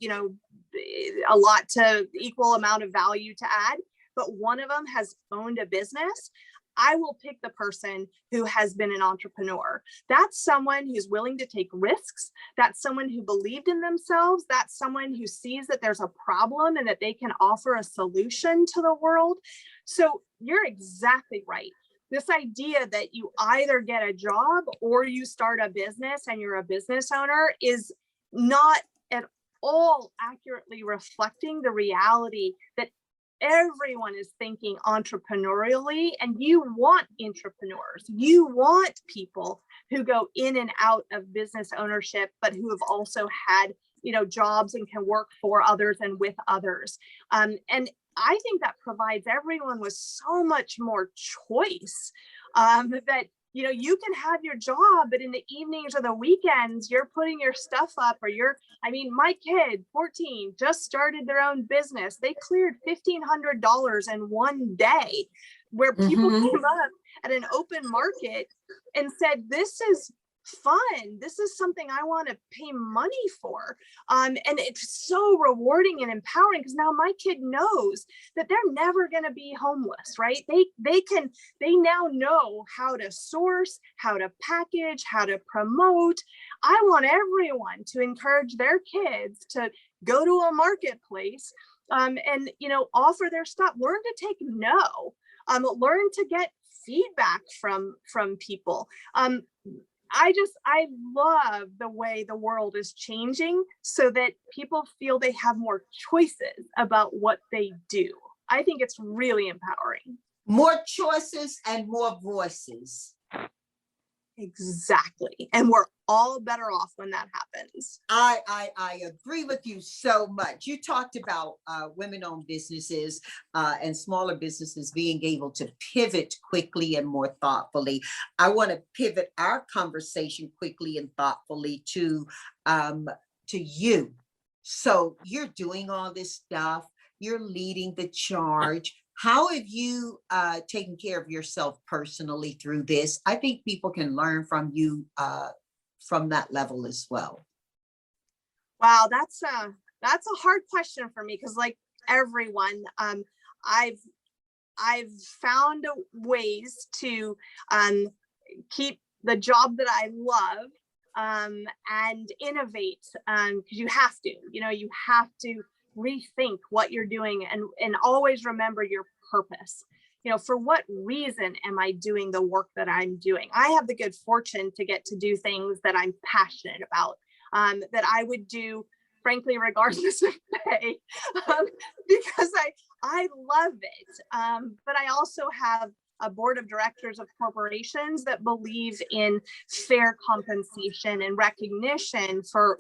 B: a lot to equal amount of value to add, but one of them has owned a business, I will pick the person who has been an entrepreneur. That's someone who's willing to take risks. That's someone who believed in themselves. That's someone who sees that there's a problem and that they can offer a solution to the world. So you're exactly right. This idea that you either get a job or you start a business and you're a business owner is not at all accurately reflecting the reality that everyone is thinking entrepreneurially, and you want entrepreneurs. You want people who go in and out of business ownership, but who have also had, jobs and can work for others and with others. And I think that provides everyone with so much more choice, that, you can have your job, but in the evenings or the weekends, you're putting your stuff up, or my kid, 14, just started their own business. They cleared $1,500 in one day, where people came up at an open market and said, this is fun. This is something I want to pay money for. And it's so rewarding and empowering, because now my kid knows that they're never going to be homeless, right? They now know how to source, how to package, how to promote. I want everyone to encourage their kids to go to a marketplace, and, offer their stuff, learn to take no, learn to get feedback from people. I love the way the world is changing so that people feel they have more choices about what they do. I think it's really empowering.
A: More choices and more voices.
B: Exactly. And we're all better off when that happens.
A: I agree with you so much. You talked about women-owned businesses and smaller businesses being able to pivot quickly and more thoughtfully. I want to pivot our conversation quickly and thoughtfully to you. So you're doing all this stuff. You're leading the charge. How have you taken care of yourself personally through this? I think people can learn from you from that level as well?
B: Wow, that's a hard question for me, because like everyone, I've found ways to keep the job that I love, and innovate, because you have to, you have to rethink what you're doing, and always remember your purpose. For what reason am I doing the work that I'm doing? I have the good fortune to get to do things that I'm passionate about, that I would do, frankly, regardless of pay, because I love it. But I also have a board of directors of corporations that believe in fair compensation and recognition for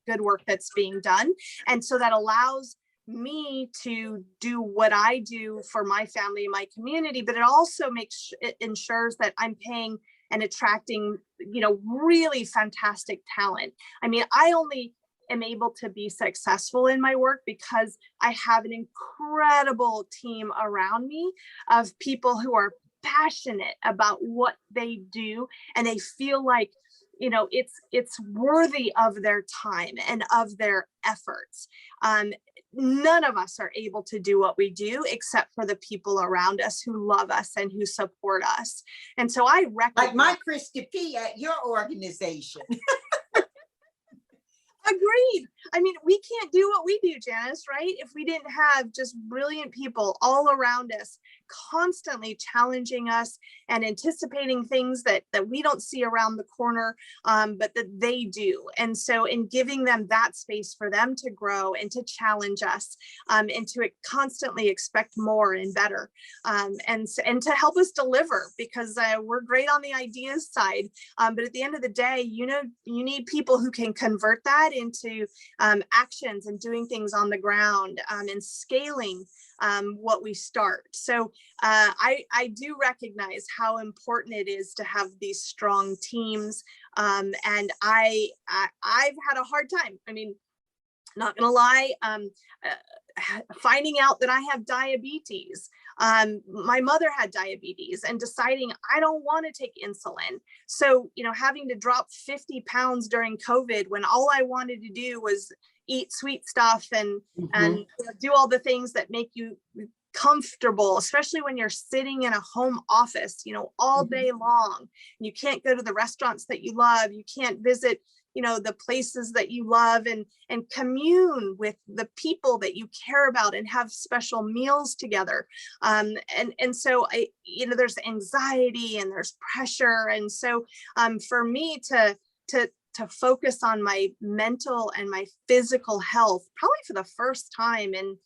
B: good work that's being done. And so that allows me to do what I do for my family, my community, but it ensures that I'm paying and attracting, really fantastic talent. I mean, I only am able to be successful in my work because I have an incredible team around me of people who are passionate about what they do, and they feel like, it's worthy of their time and of their efforts. None of us are able to do what we do except for the people around us who love us and who support us. And so I recognize,
A: like my Christy P at your organization.
B: Agreed. I mean, we can't do what we do, Janice, right? If we didn't have just brilliant people all around us, constantly challenging us and anticipating things that we don't see around the corner, but that they do. And so in giving them that space for them to grow and to challenge us, and to constantly expect more and better, and to help us deliver, because we're great on the ideas side. But at the end of the day, you need people who can convert that into actions and doing things on the ground, and scaling what we start. So I do recognize how important it is to have these strong teams. And I've had a hard time. I mean, not gonna lie, finding out that I have diabetes. My mother had diabetes, and deciding I don't want to take insulin. So, having to drop 50 pounds during COVID, when all I wanted to do was eat sweet stuff and do all the things that make you comfortable, especially when you're sitting in a home office, all day long. You can't go to the restaurants that you love. You can't visit, the places that you love, and commune with the people that you care about and have special meals together. And so there's anxiety and there's pressure. And so for me to focus on my mental and my physical health, probably for the first time in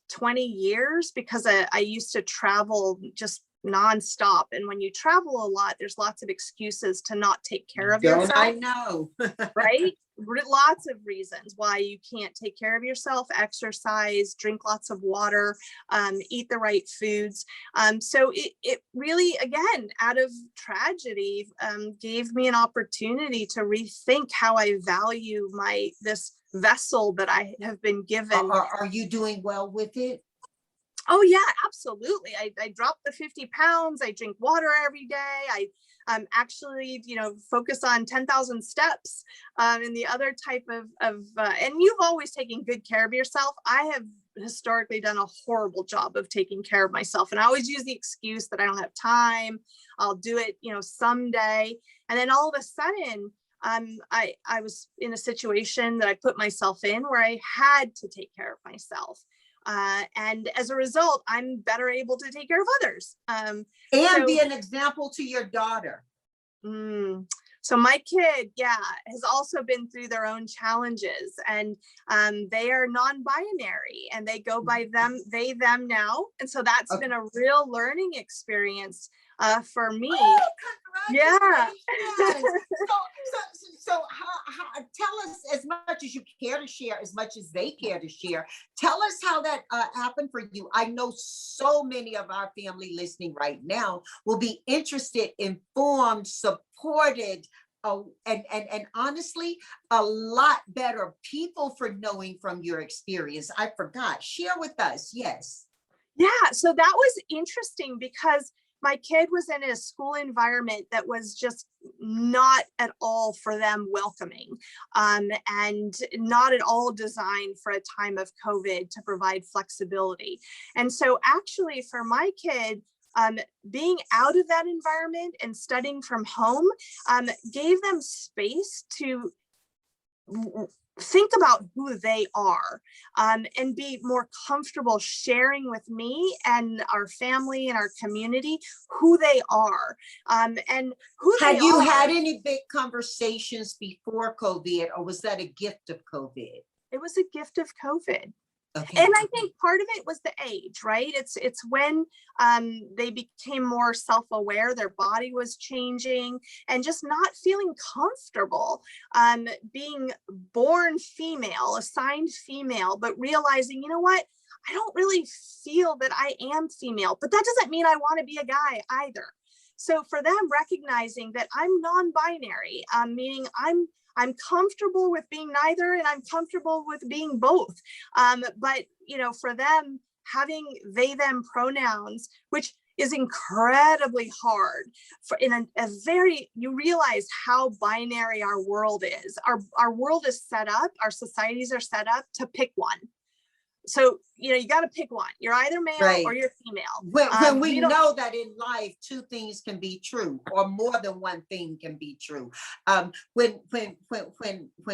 B: 20 years, because I used to travel just nonstop. And when you travel a lot, there's lots of excuses to not take care of yourself.
A: I know.
B: Right? Lots of reasons why you can't take care of yourself: exercise, drink lots of water, eat the right foods. So it really, again, out of tragedy, gave me an opportunity to rethink how I value this vessel that I have been given.
A: Are you doing well with it?
B: Oh yeah, absolutely. I dropped the 50 pounds. I drink water every day. I actually, focus on 10,000 steps, and the other type of, and you've always taken good care of yourself. I have historically done a horrible job of taking care of myself. And I always use the excuse that I don't have time. I'll do it, someday. And then all of a sudden, I was in a situation that I put myself in where I had to take care of myself. And as a result, I'm better able to take care of others.
A: And be an example to your daughter.
B: So my kid, has also been through their own challenges, and they are non-binary, and they go by they, them now. And so that's been a real learning experience for me.
A: Oh,
B: yeah.
A: So how, tell us, as much as you care to share, as much as they care to share, tell us how that happened for you. I know so many of our family listening right now will be interested, informed, supported, and honestly, a lot better people for knowing from your experience. I forgot. Share with us. Yes.
B: Yeah. So that was interesting because my kid was in a school environment that was just not at all for them welcoming, and not at all designed for a time of COVID to provide flexibility. And so actually for my kid, being out of that environment and studying from home gave them space to think about who they are, and be more comfortable sharing with me and our family and our community who they are, and who
A: Had
B: they
A: you
B: are.
A: had any big conversations before COVID, or was that a gift of COVID?
B: It was a gift of COVID.
A: Okay.
B: And I think part of it was the age, right? It's when they became more self-aware, their body was changing, and just not feeling comfortable being born female, assigned female, but realizing, you know what? I don't really feel that I am female, but that doesn't mean I want to be a guy either. So for them, recognizing that I'm non-binary, meaning I'm comfortable with being neither, and I'm comfortable with being both. But, you know, for them, having they, them pronouns, which is incredibly hard for in a very, you realize how binary our world is. Our world is set up, our societies are set up to pick one. So, you know, you got to pick one. You're either male
A: Right.
B: or you're female.
A: When we know that in life, two things can be true, or more than one thing can be true. When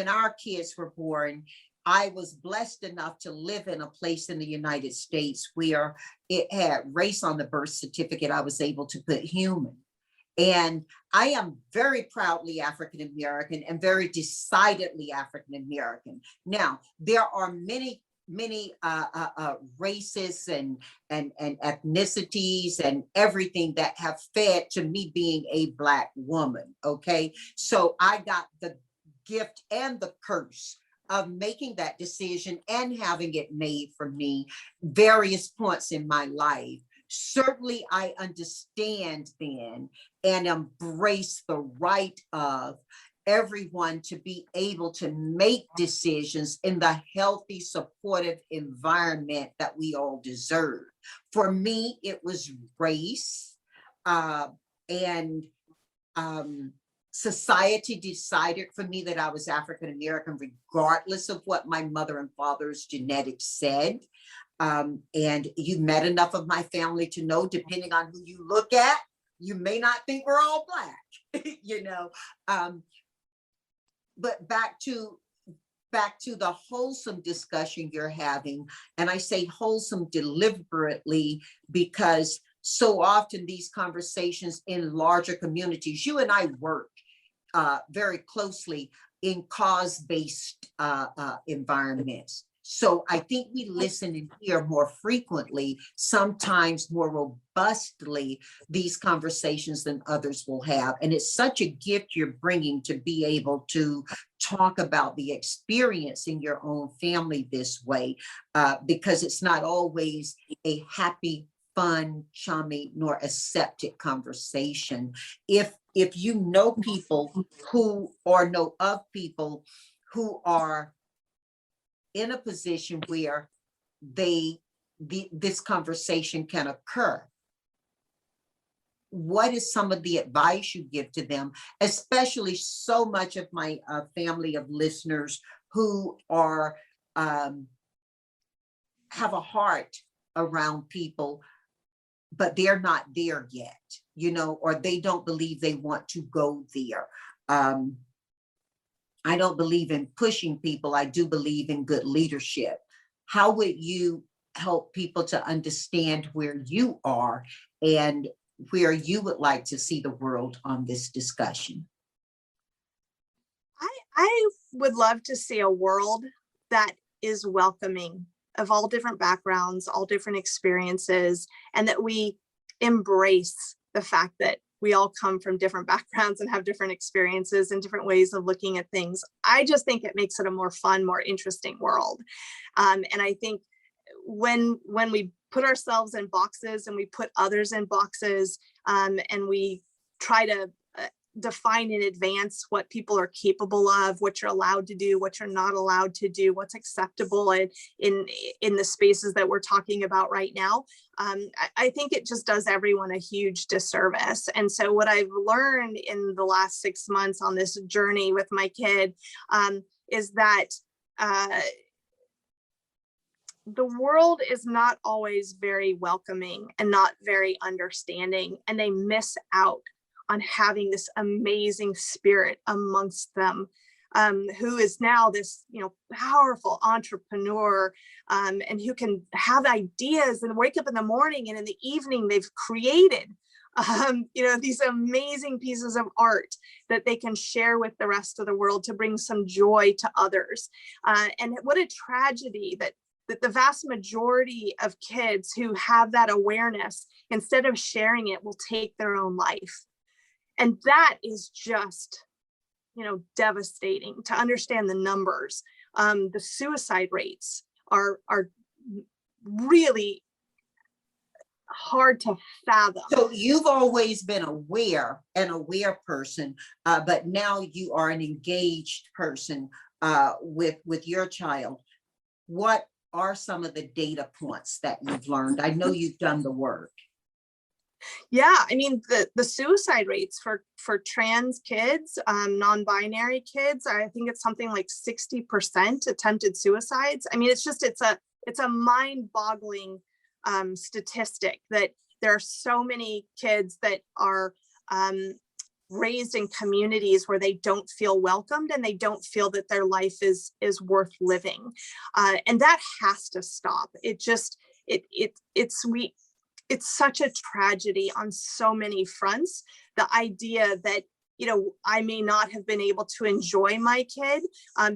A: our kids were born, I was blessed enough to live in a place in the United States where it had race on the birth certificate. I was able to put human. And I am very proudly African American and very decidedly African American. Now, there are many races and ethnicities and everything that have fed to me being a Black woman. Okay, so I got the gift and the curse of making that decision and having it made for me various points in my life. Certainly, I understand then and embrace the right of everyone to be able to make decisions in the healthy, supportive environment that we all deserve. For me, it was race, and society decided for me that I was African American, regardless of what my mother and father's genetics said. And you met enough of my family to know, depending on who you look at, you may not think we're all Black, you know. But back to the wholesome discussion you're having, and I say wholesome deliberately because so often these conversations in larger communities, you and I work very closely in cause-based environments. So I think we listen and hear more frequently, sometimes more robustly, these conversations than others will have. And it's such a gift you're bringing to be able to talk about the experience in your own family this way, because it's not always a happy, fun, chummy, nor aseptic conversation. If you know people who, or know of people who are in a position where this conversation can occur, what is some of the advice you give to them, especially so much of my family of listeners who are have a heart around people, but they're not there yet, you know, or they don't believe they want to go there. I don't believe in pushing people. I do believe in good leadership. How would you help people to understand where you are and where you would like to see the world on this discussion?
B: I would love to see a world that is welcoming of all different backgrounds, all different experiences, and that we embrace the fact that we all come from different backgrounds and have different experiences and different ways of looking at things. I just think it makes it a more fun, more interesting world. And I think when we put ourselves in boxes and we put others in boxes, and we try to define in advance what people are capable of, what you're allowed to do, what you're not allowed to do, what's acceptable in the spaces that we're talking about right now. I think it just does everyone a huge disservice. And so what I've learned in the last 6 months on this journey with my kid is that the world is not always very welcoming and not very understanding, and they miss out on having this amazing spirit amongst them, who is now this, powerful entrepreneur, and who can have ideas and wake up in the morning, and in the evening they've created, these amazing pieces of art that they can share with the rest of the world to bring some joy to others. And what a tragedy that the vast majority of kids who have that awareness, instead of sharing it, will take their own life. And that is just, devastating to understand the numbers. The suicide rates are really hard to fathom.
A: So you've always been an aware person, but now you are an engaged person with your child. What are some of the data points that you've learned? I know you've done the work.
B: Yeah, I mean, the suicide rates for trans kids, non-binary kids, I think it's something like 60% attempted suicides. I mean, it's a mind-boggling statistic that there are so many kids that are raised in communities where they don't feel welcomed and they don't feel that their life is worth living, and that has to stop. It's such a tragedy on so many fronts. The idea that, I may not have been able to enjoy my kid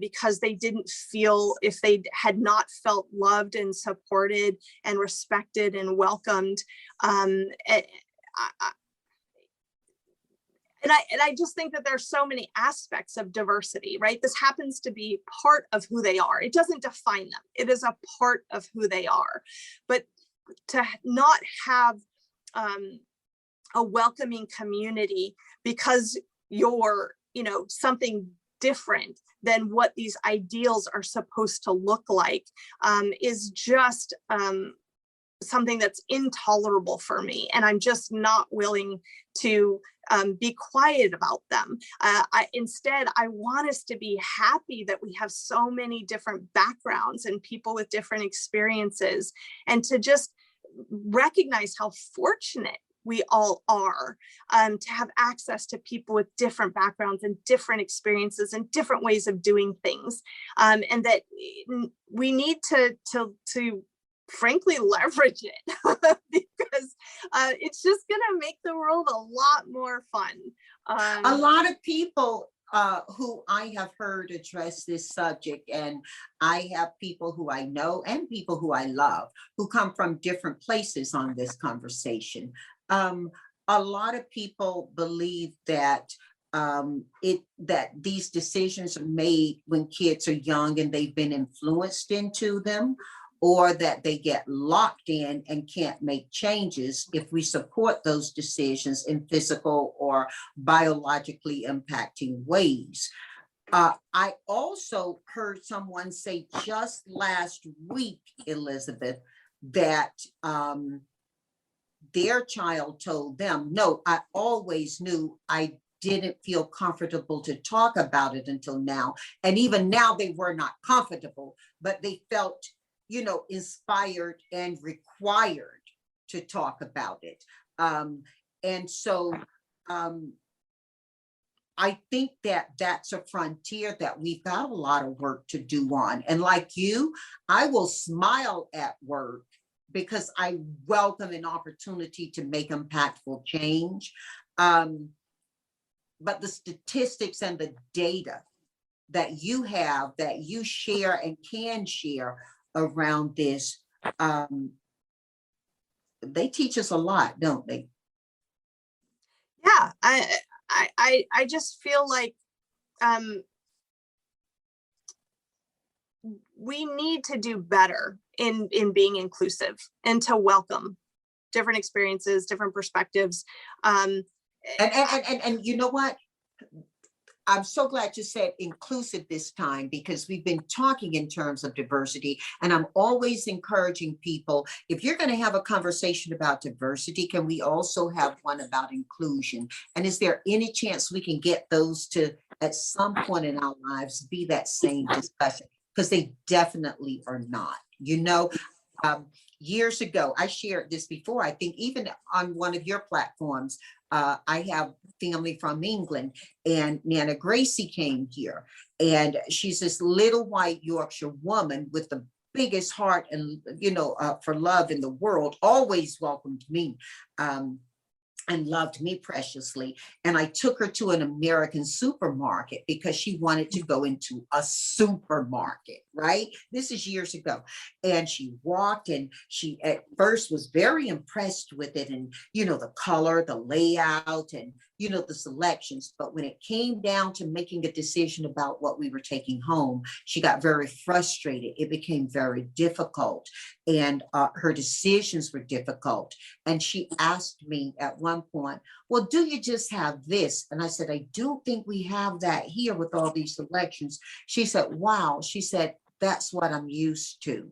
B: because they didn't feel, if they had not felt loved and supported and respected and welcomed. And I just think that there's so many aspects of diversity, right? This happens to be part of who they are. It doesn't define them. It is a part of who they are. But to not have a welcoming community because you're, something different than what these ideals are supposed to look like is just something that's intolerable for me. And I'm just not willing to be quiet about them. Instead, I want us to be happy that we have so many different backgrounds and people with different experiences, and to just recognize how fortunate we all are to have access to people with different backgrounds and different experiences and different ways of doing things, and that we need to frankly leverage it because it's just gonna make the world a lot more fun.
A: A lot of people who I have heard address this subject, and I have people who I know and people who I love who come from different places on this conversation. A lot of people believe that that these decisions are made when kids are young and they've been influenced into them, or that they get locked in and can't make changes if we support those decisions in physical or biologically impacting ways. I also heard someone say just last week, Elizabeth, that their child told them, no, I always knew I didn't feel comfortable to talk about it until now. And even now they were not comfortable, but they felt inspired and required to talk about it. And so I think that that's a frontier that we've got a lot of work to do on. And like you, I will smile at work because I welcome an opportunity to make impactful change. But the statistics and the data that you have, that you share and can share around this, they teach us a lot, don't they?
B: Yeah, I just feel like we need to do better in being inclusive and to welcome different experiences, different perspectives.
A: And you know what? I'm so glad you said inclusive this time, because we've been talking in terms of diversity, and I'm always encouraging people, if you're going to have a conversation about diversity, can we also have one about inclusion? And is there any chance we can get those to, at some point in our lives, be that same discussion? Because they definitely are not. Um, Years ago, I shared this before, I think even on one of your platforms, I have family from England, and Nana Gracie came here, and she's this little white Yorkshire woman with the biggest heart and, for love in the world, always welcomed me. And loved me preciously. And I took her to an American supermarket because she wanted to go into a supermarket, right? This is years ago. And she walked, and she at first was very impressed with it, and, the color, the layout, and, the selections. But when it came down to making a decision about what we were taking home, she got very frustrated. It became very difficult, and her decisions were difficult. And she asked me at one point, well, do you just have this? And I said, I do think we have that here with all these selections. She said, wow. She said, that's what I'm used to.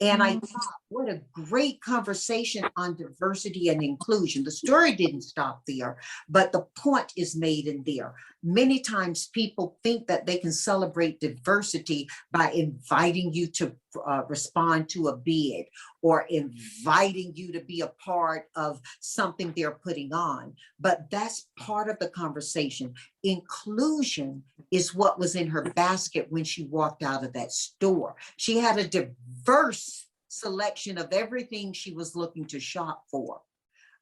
A: And I thought, what a great conversation on diversity and inclusion. The story didn't stop there, but the point is made in there. Many times people think that they can celebrate diversity by inviting you to respond to a bid, or inviting you to be a part of something they're putting on. But that's part of the conversation. Inclusion is what was in her basket when she walked out of that store. She had a diverse selection of everything she was looking to shop for.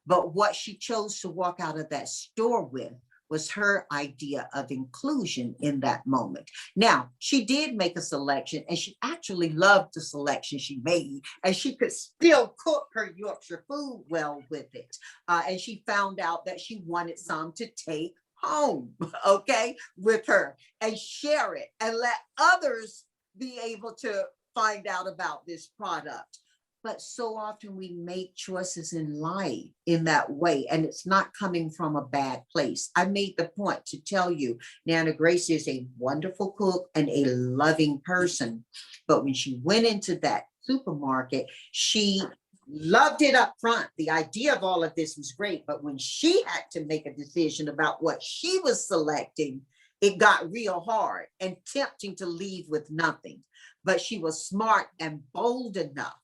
A: But what she chose to walk out of that store with was her idea of inclusion in that moment. Now, she did make a selection, and she actually loved the selection she made, and she could still cook her Yorkshire food well with it. And she found out that she wanted some to take home, okay, with her, and share it, and let others be able to find out about this product. But so often we make choices in life in that way, and it's not coming from a bad place. I made the point to tell you, Nana Grace is a wonderful cook and a loving person. But when she went into that supermarket, she loved it up front. The idea of all of this was great. But when she had to make a decision about what she was selecting, it got real hard and tempting to leave with nothing. But she was smart and bold enough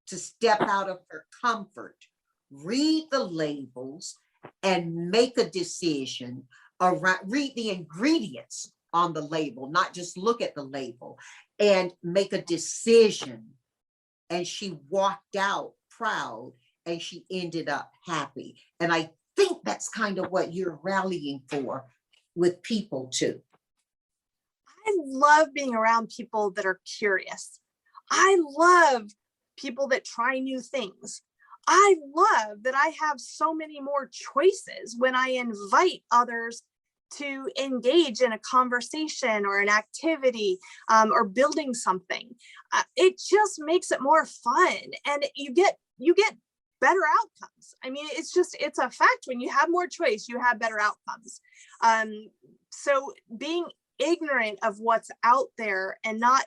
A: to step out of her comfort, read the labels, and make a decision around, read the ingredients on the label, not just look at the label, and make a decision. And she walked out proud, and she ended up happy. And I think that's kind of what you're rallying for with people too.
B: I love being around people that are curious. I love people that try new things. I love that I have so many more choices when I invite others to engage in a conversation or an activity, or building something. It just makes it more fun, and you get better outcomes. I mean, it's a fact. When you have more choice, you have better outcomes. So being ignorant of what's out there and not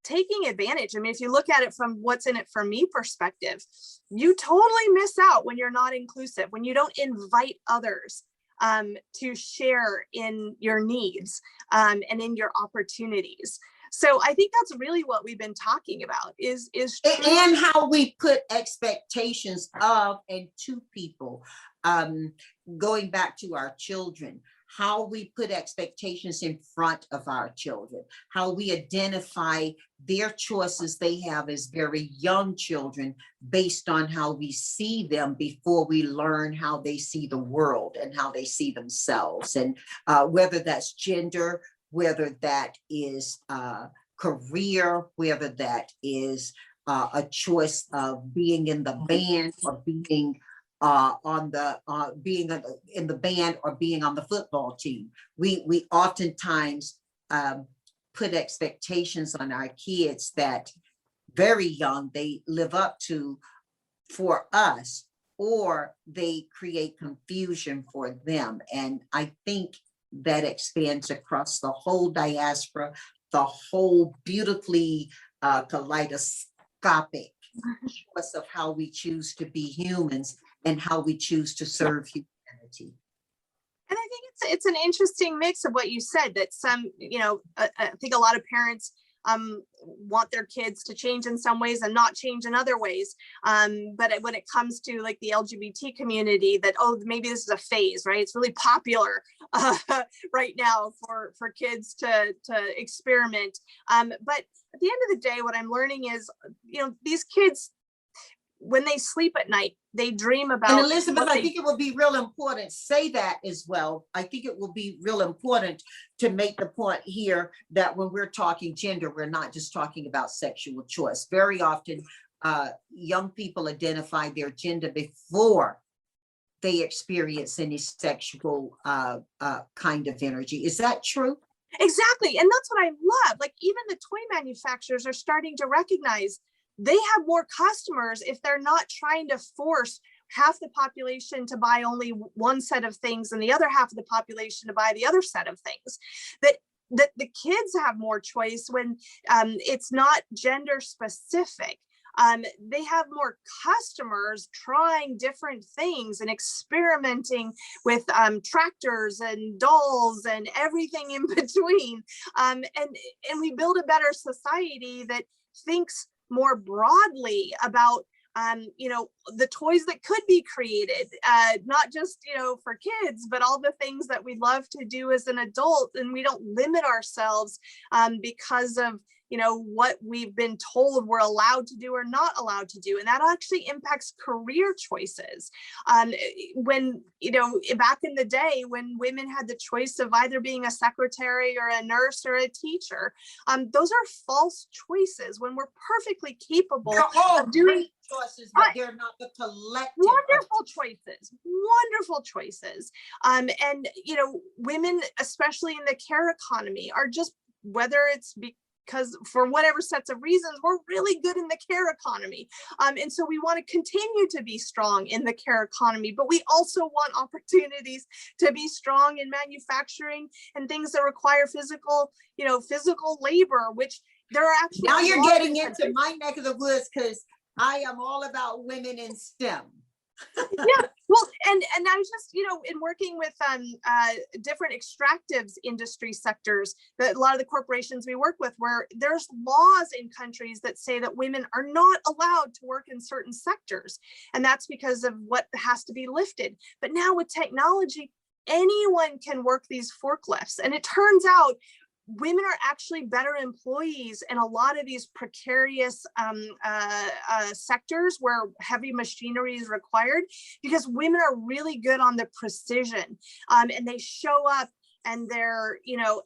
B: taking advantage. I mean, if you look at it from what's in it for me perspective, you totally miss out when you're not inclusive, when you don't invite others to share in your needs and in your opportunities. So I think that's really what we've been talking about is
A: and how we put expectations of and to people. Going back to our children, how we put expectations in front of our children, how we identify their choices they have as very young children based on how we see them before we learn how they see the world and how they see themselves. And whether that's gender, whether that is career, whether that is a choice of being in the band or being being in the band or being on the football team. We oftentimes put expectations on our kids that very young they live up to for us, or they create confusion for them. And I think that expands across the whole diaspora, the whole beautifully kaleidoscopic choice of how we choose to be humans and how we choose to serve humanity.
B: And I think it's an interesting mix of what you said, that some, I think a lot of parents want their kids to change in some ways and not change in other ways. But when it comes to like the LGBT community, that, oh, maybe this is a phase, right? It's really popular right now for kids to experiment. But at the end of the day, what I'm learning is, these kids, when they sleep at night, they dream about.
A: And Elizabeth, I think it will be real important, say that as well. I think it will be real important to make the point here that when we're talking gender, we're not just talking about sexual choice. Very often, young people identify their gender before they experience any sexual kind of energy. Is that true?
B: Exactly. And that's what I love. Like, even the toy manufacturers are starting to recognize they have more customers if they're not trying to force half the population to buy only one set of things and the other half of the population to buy the other set of things. That the kids have more choice when it's not gender specific. They have more customers trying different things and experimenting with tractors and dolls and everything in between. And we build a better society that thinks more broadly about the toys that could be created, not just for kids, but all the things that we love to do as an adult, and we don't limit ourselves because of what we've been told we're allowed to do or not allowed to do. And that actually impacts career choices. When, back in the day when women had the choice of either being a secretary or a nurse or a teacher, those are false choices when we're perfectly capable of doing
A: choices, but they're not the collective.
B: Wonderful choices. And women, especially in the care economy, are just, whether it's because for whatever sets of reasons, we're really good in the care economy. And so we want to continue to be strong in the care economy, but we also want opportunities to be strong in manufacturing and things that require physical labor, which there are actually.
A: Now you're getting into my neck of the woods, because I am all about women in STEM.
B: Yeah, well, and I was just, in working with different extractives industry sectors, that a lot of the corporations we work with, where there's laws in countries that say that women are not allowed to work in certain sectors, and that's because of what has to be lifted. But now with technology, anyone can work these forklifts, and it turns out women are actually better employees in a lot of these precarious sectors where heavy machinery is required, because women are really good on the precision, and they show up and they're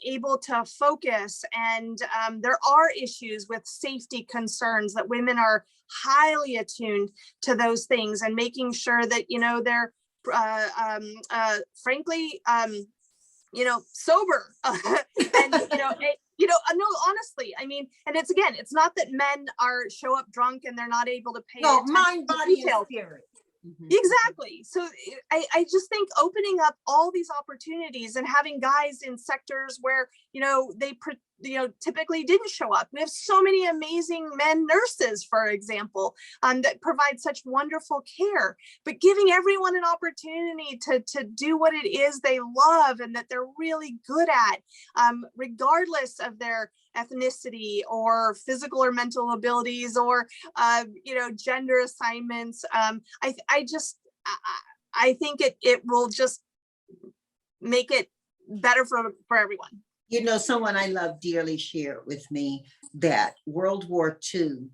B: able to focus, and there are issues with safety concerns that women are highly attuned to those things, and making sure that they're frankly sober. And no, honestly, I mean, and it's not that men show up drunk and they're not able to pay
A: mind, body, and spirit.
B: Exactly. So I just think opening up all these opportunities and having guys in sectors where they typically didn't show up. We have so many amazing men nurses, for example, that provide such wonderful care, but giving everyone an opportunity to do what it is they love and that they're really good at, regardless of their ethnicity or physical or mental abilities or gender assignments. I think it will just make it better for everyone.
A: Someone I love dearly shared with me that World War II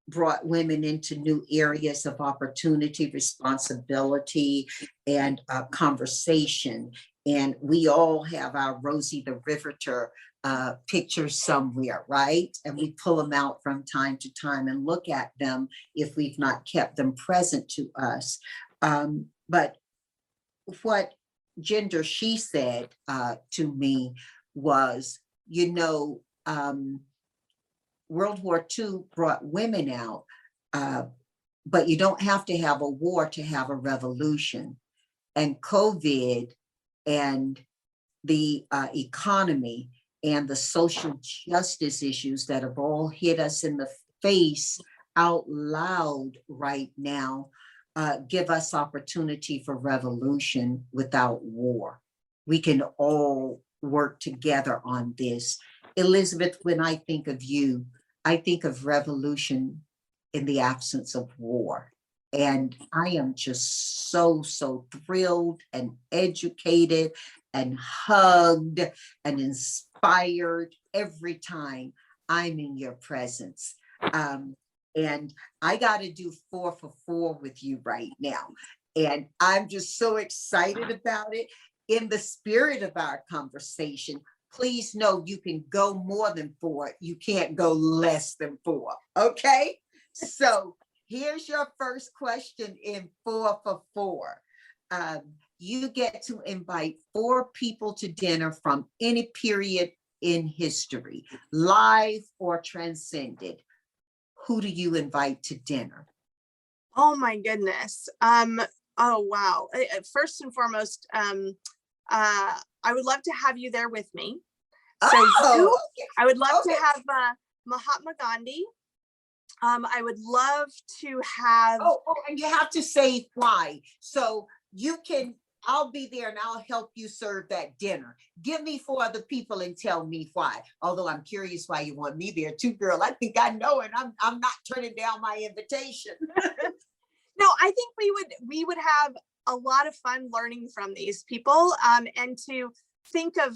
A: brought women into new areas of opportunity, responsibility, and conversation. And we all have our Rosie the Riveter pictures somewhere, right? And we pull them out from time to time and look at them if we've not kept them present to us. But what Gender She said to me was, World War II brought women out, but you don't have to have a war to have a revolution. And COVID and the economy and the social justice issues that have all hit us in the face out loud right now give us opportunity for revolution without war. We can all work together on this. Elizabeth, when I think of you, I think of revolution in the absence of war. And I am just so thrilled and educated and hugged and inspired every time I'm in your presence. And I got to do 4 for 4 with you right now. And I'm just so excited about it. In the spirit of our conversation, please know you can go more than 4. You can't go less than 4. Okay? So here's your first question in 4 for 4. You get to invite 4 people to dinner from any period in history, live or transcended. Who do you invite to dinner?
B: Oh my goodness. Oh wow. First and foremost, I would love to have you there with me. So I would love to have Mahatma Gandhi. I would love to have.
A: And you have to say why. So you can, I'll be there and I'll help you serve that dinner. Give me 4 other people and tell me why. Although I'm curious why you want me there too, girl. I think I know, and I'm not turning down my invitation.
B: No, I think we would have a lot of fun learning from these people, and to think of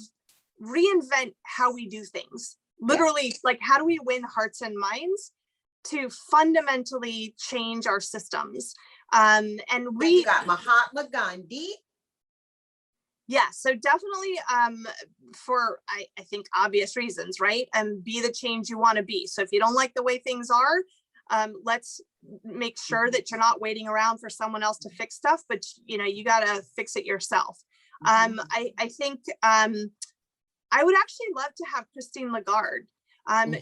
B: reinvent how we do things. Literally, like, how do we win hearts and minds to fundamentally change our systems? And
A: you got Mahatma Gandhi.
B: Yeah, so definitely for I think obvious reasons, right? And be the change you want to be. So if you don't like the way things are, let's make sure that you're not waiting around for someone else to fix stuff, but you got to fix it yourself. I think I would actually love to have Christine Lagarde.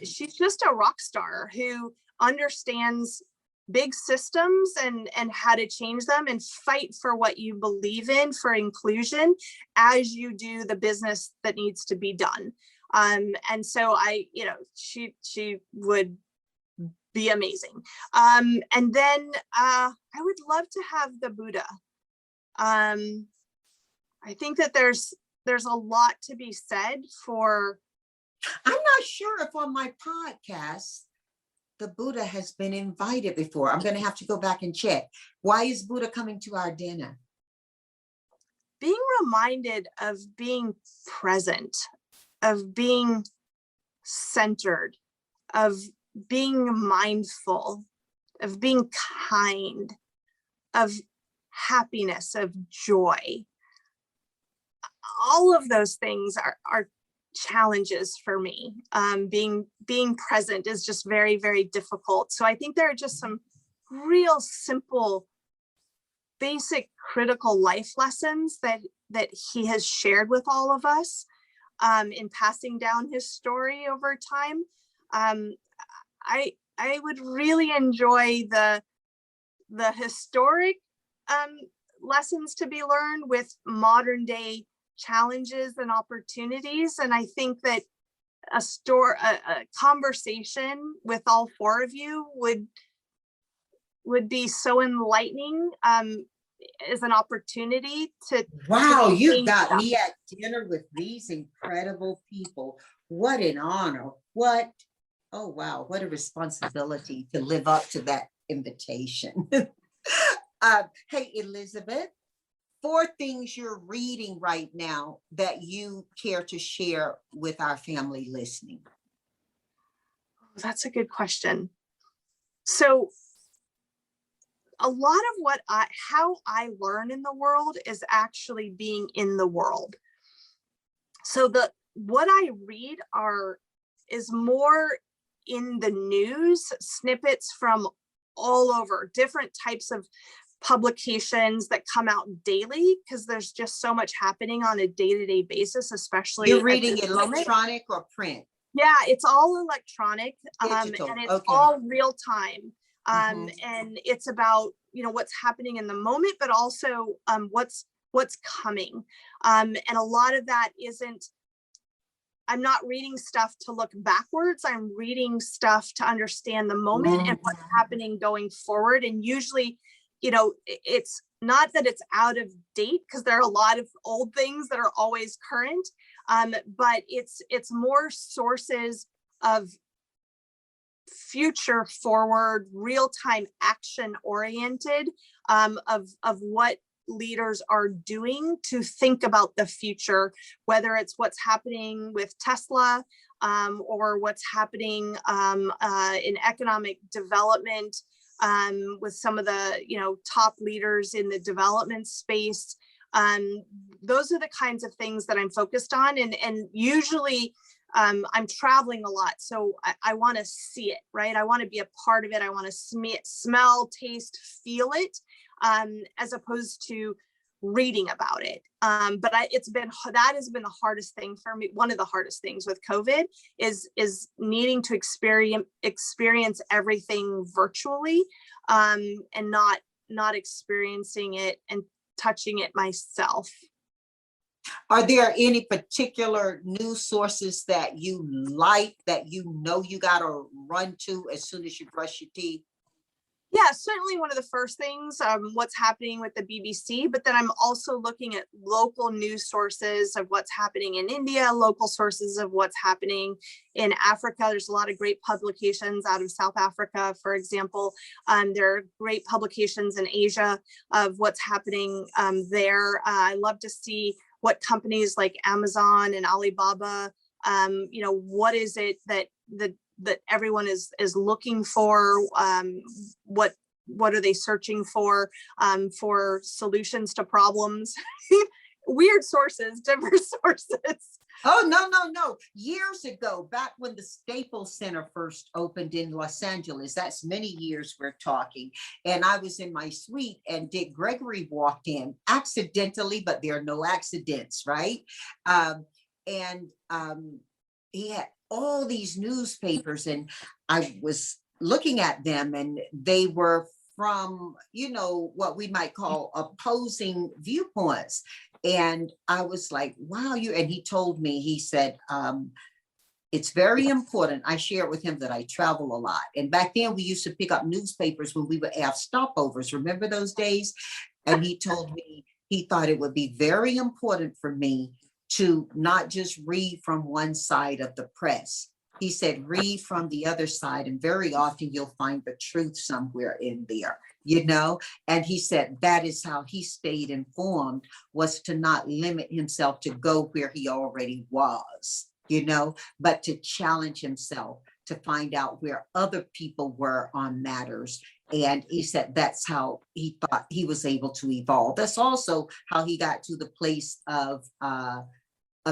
B: She's just a rock star who understands big systems and how to change them and fight for what you believe in for inclusion as you do the business that needs to be done. And so she would be amazing. And then I would love to have the Buddha. I think that there's a lot to be said for.
A: I'm not sure if on my podcast the Buddha has been invited before. I'm going to have to go back and check. Why is Buddha coming to our dinner?
B: Being reminded of being present, of being centered, of being mindful, of being kind, of happiness, of joy. All of those things are challenges for me. Being present is just very, very difficult. So I think there are just some real simple, basic, critical life lessons that he has shared with all of us in passing down his story over time. I would really enjoy the historic lessons to be learned with modern day challenges and opportunities. And I think that a conversation with all 4 of you would be so enlightening as an opportunity to.
A: Wow, you got me at dinner with these incredible people. What an honor. Oh wow, what a responsibility to live up to that invitation. Hey, Elizabeth, 4 things you're reading right now that you care to share with our family listening.
B: That's a good question. So a lot of how I learn in the world is actually being in the world. So what I read is more in the news, snippets from all over, different types of publications that come out daily, because there's just so much happening on a day-to-day basis, especially.
A: You're reading it electronic or print?
B: Yeah, it's all electronic.
A: Digital.
B: And it's all real time. And it's about, what's happening in the moment, but also what's coming. And a lot of that I'm not reading stuff to look backwards. I'm reading stuff to understand the moment and what's happening going forward. And usually, it's not that it's out of date, because there are a lot of old things that are always current, but it's more sources of future forward, real-time action oriented, of what leaders are doing to think about the future, whether it's what's happening with Tesla, or what's happening in economic development, with some of the top leaders in the development space. Those are the kinds of things that I'm focused on, and usually I'm traveling a lot, so I want to see it, right? I want to be a part of it. I want to smell, taste, feel it, as opposed to reading about it. But that has been the hardest thing for me. One of the hardest things with COVID is needing to experience everything virtually, and not experiencing it and touching it myself.
A: Are there any particular news sources that you like, that you got to run to as soon as you brush your teeth?
B: Yeah, certainly one of the first things, what's happening with the BBC, but then I'm also looking at local news sources of what's happening in India, local sources of what's happening in Africa. There's a lot of great publications out of South Africa, for example. There are great publications in Asia of what's happening there. I love to see what companies like Amazon and Alibaba, what is it that everyone is looking for? What are they searching for solutions to problems? Weird sources, diverse sources.
A: Oh, no. Years ago, back when the Staples Center first opened in Los Angeles, that's many years we're talking. And I was in my suite and Dick Gregory walked in accidentally, but there are no accidents, right? He had all these newspapers and I was looking at them and they were from, what we might call opposing viewpoints. And I was like, wow, and he told me, he said, it's very important. I shared with him that I travel a lot. And back then we used to pick up newspapers when we would have stopovers. Remember those days? And he told me he thought it would be very important for me to not just read from one side of the press. He said, read from the other side, and very often you'll find the truth somewhere in there, And he said that is how he stayed informed, was to not limit himself to go where he already was, but to challenge himself to find out where other people were on matters. And he said that's how he thought he was able to evolve. That's also how he got to the place of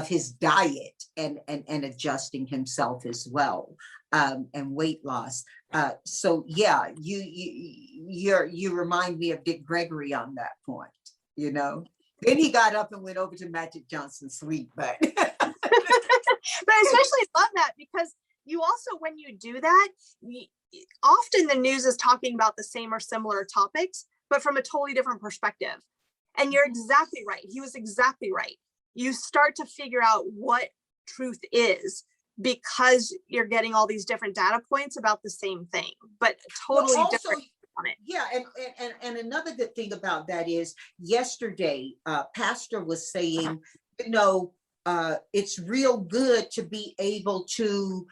A: his diet and adjusting himself as well, and weight loss. So yeah, you remind me of Dick Gregory on that point, Then he got up and went over to Magic Johnson's suite, but
B: but I especially love that because you also, when you do that, often the news is talking about the same or similar topics, but from a totally different perspective. And you're exactly right. He was exactly right. You start to figure out what truth is because you're getting all these different data points about the same thing, but totally different on it.
A: Yeah, and another good thing about that is yesterday, Pastor was saying, it's real good to be able to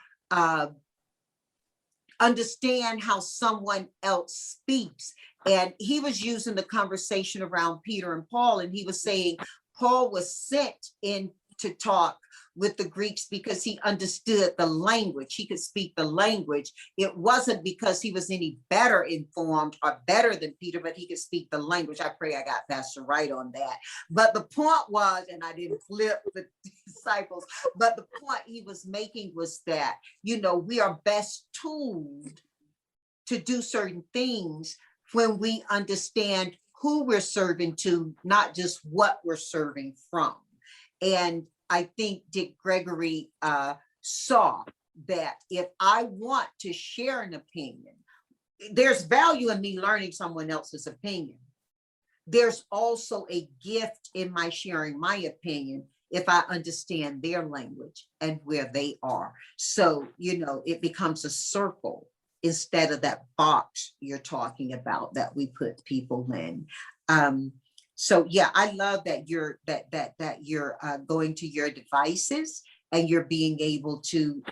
A: understand how someone else speaks. And he was using the conversation around Peter and Paul, and he was saying Paul was sent in to talk with the Greeks because he understood the language. He could speak the language. It wasn't because he was any better informed or better than Peter, but he could speak the language. I pray I got Pastor right on that. But the point was, and I didn't flip the disciples, but the point he was making was that, we are best tooled to do certain things when we understand who we're serving to, not just what we're serving from. And I think Dick Gregory saw that if I want to share an opinion, there's value in me learning someone else's opinion. There's also a gift in my sharing my opinion if I understand their language and where they are. So, you know, it becomes a circle instead of that box you're talking about that we put people in. So yeah, I love that you're going to your devices and you're being able to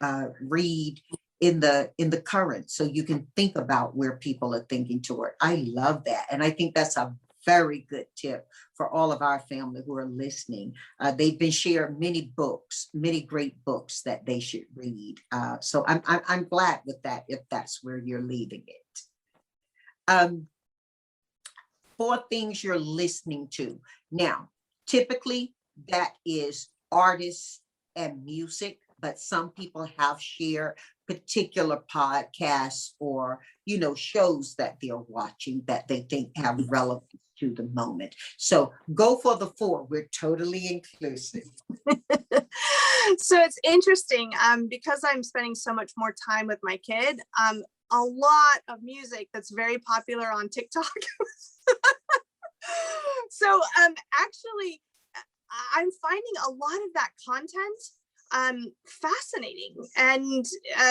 A: read in the current, so you can think about where people are thinking toward. I love that, and I think that's a very good tip for all of our family who are listening. They've been shared many books, many great books that they should read. So I'm glad with that if that's where you're leaving it. 4 things you're listening to. Now, typically that is artists and music, but some people have shared particular podcasts or, you know, shows that they're watching that they think have relevance to the moment. So go for the 4. We're totally inclusive.
B: So it's interesting because I'm spending so much more time with my kid. A lot of music that's very popular on TikTok. So actually, I'm finding a lot of that content fascinating and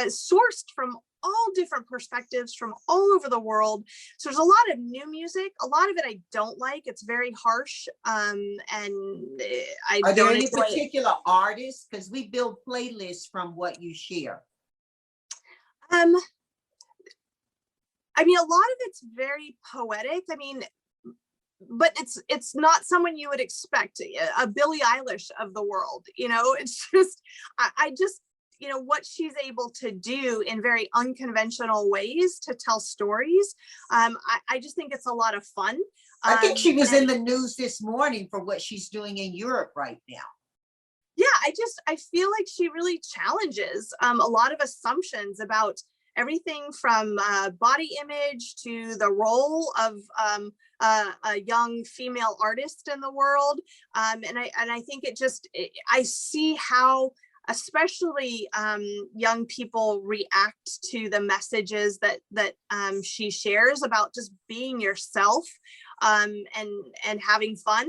B: sourced from all different perspectives from all over the world. So there's a lot of new music. A lot of it I don't like. It's very harsh, and I
A: Are there
B: don't
A: any
B: enjoy
A: particular artists? Because we build playlists from what you share.
B: I mean, a lot of it's very poetic. I mean, but it's not someone you would expect, a Billie Eilish of the world, you know. It's just, I just, you know, what she's able to do in very unconventional ways to tell stories. I just think it's a lot of fun.
A: I think she was in the news this morning for what she's doing in Europe right now.
B: Yeah, I feel like she really challenges a lot of assumptions about everything from body image to the role of a young female artist in the world, and I think I see how especially young people react to the messages that she shares about just being yourself, and having fun,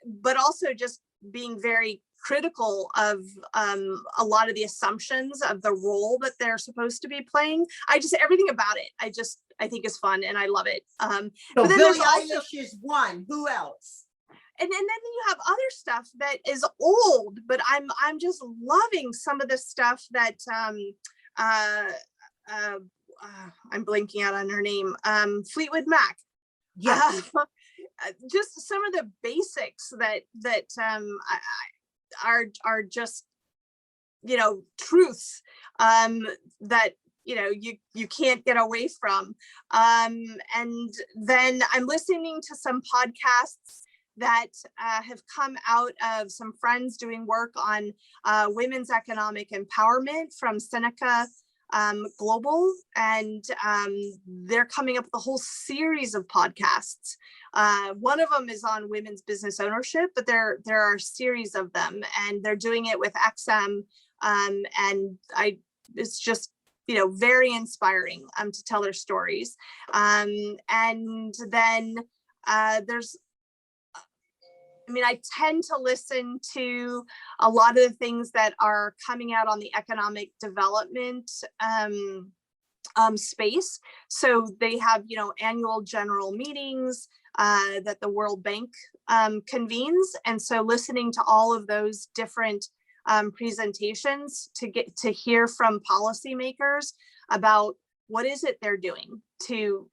B: but also just being very critical of a lot of the assumptions of the role that they're supposed to be playing. Everything about it, I think is fun and I love it.
A: So
B: but then
A: Billie Eilish is one. Who else?
B: And then you have other stuff that is old, but I'm just loving some of the stuff that I'm blanking out on her name. Fleetwood Mac.
A: Yeah.
B: Just some of the basics that are just, you know, truths that, you know, you can't get away from. And then I'm listening to some podcasts that have come out of some friends doing work on women's economic empowerment from Seneca Global, and they're coming up with a whole series of podcasts. One of them is on women's business ownership, but there are a series of them, and they're doing it with XM, and it's just, you know, very inspiring to tell their stories. And then there's, I mean, I tend to listen to a lot of the things that are coming out on the economic development space. So they have, you know, annual general meetings that the World Bank convenes. And so listening to all of those different presentations to get to hear from policymakers about what is it they're doing to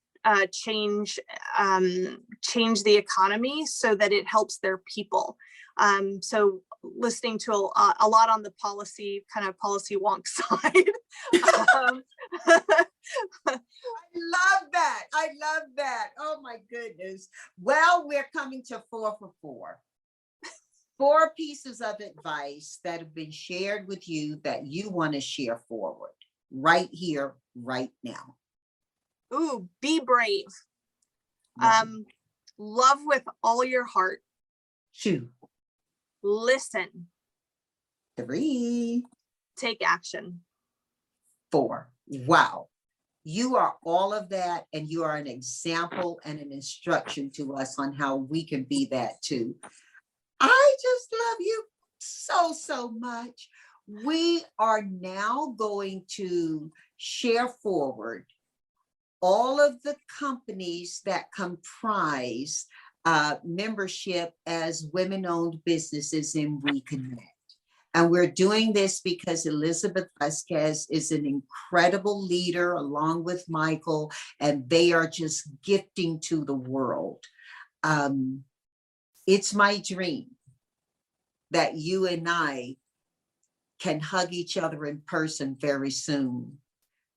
B: change the economy so that it helps their people. So listening to a lot on the policy wonk side.
A: I love that. I love that. Oh my goodness. Well, we're coming to 4 for 4. 4 pieces of advice that have been shared with you that you want to share forward right here, right now.
B: Ooh, be brave. Love with all your heart.
A: 2.
B: Listen.
A: 3.
B: Take action.
A: 4. Wow. You are all of that, and you are an example and an instruction to us on how we can be that too. I just love you so much. We are now going to share forward all of the companies that comprise membership as women-owned businesses in WEConnect. And we're doing this because Elizabeth Vazquez is an incredible leader along with Michael, and they are just gifting to the world. It's my dream that you and I can hug each other in person very soon.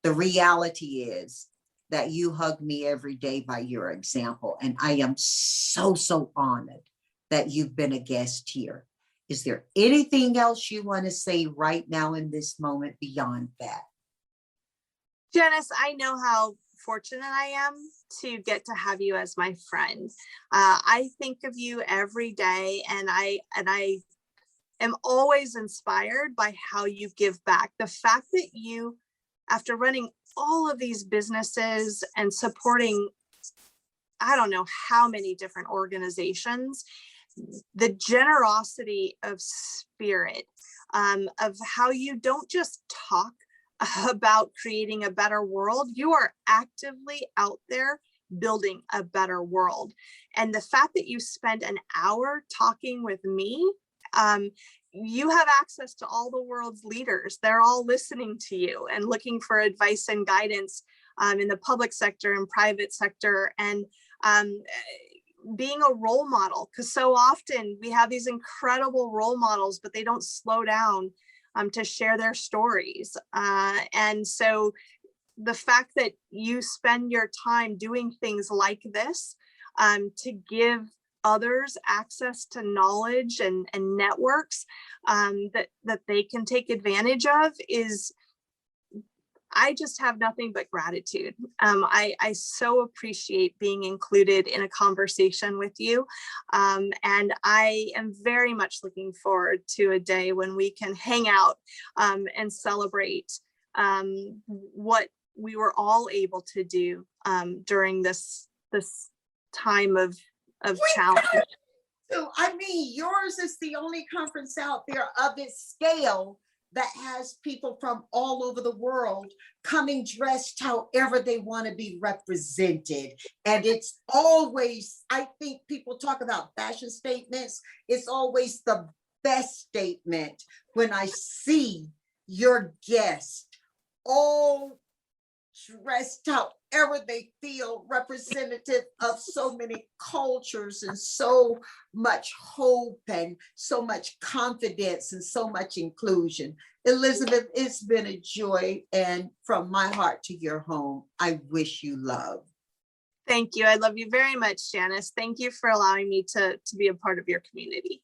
A: The reality is that you hug me every day by your example, and I am so honored that you've been a guest here. Is there anything else you want to say right now in this moment beyond that?
B: Janice, I know how fortunate I am to get to have you as my friend. I think of you every day, and I am always inspired by how you give back. The fact that you, after running all of these businesses and supporting, I don't know how many different organizations, the generosity of spirit, of how you don't just talk about creating a better world, you are actively out there building a better world. And the fact that you spend an hour talking with me, you have access to all the world's leaders. They're all listening to you and looking for advice and guidance in the public sector and private sector, and being a role model, because so often we have these incredible role models, but they don't slow down to share their stories. And so the fact that you spend your time doing things like this to give others access to knowledge and networks that they can take advantage of is, I just have nothing but gratitude. I so appreciate being included in a conversation with you. And I am very much looking forward to a day when we can hang out and celebrate what we were all able to do during this time of challenge.
A: So, I mean, yours is the only conference out there of its scale that has people from all over the world coming dressed however they want to be represented. And it's always, I think people talk about fashion statements, it's always the best statement when I see your guest all dressed however they feel, representative of so many cultures and so much hope and so much confidence and so much inclusion. Elizabeth, it's been a joy, and from my heart to your home, I wish you love.
B: Thank you. I love you very much, Janice. Thank you for allowing me to be a part of your community.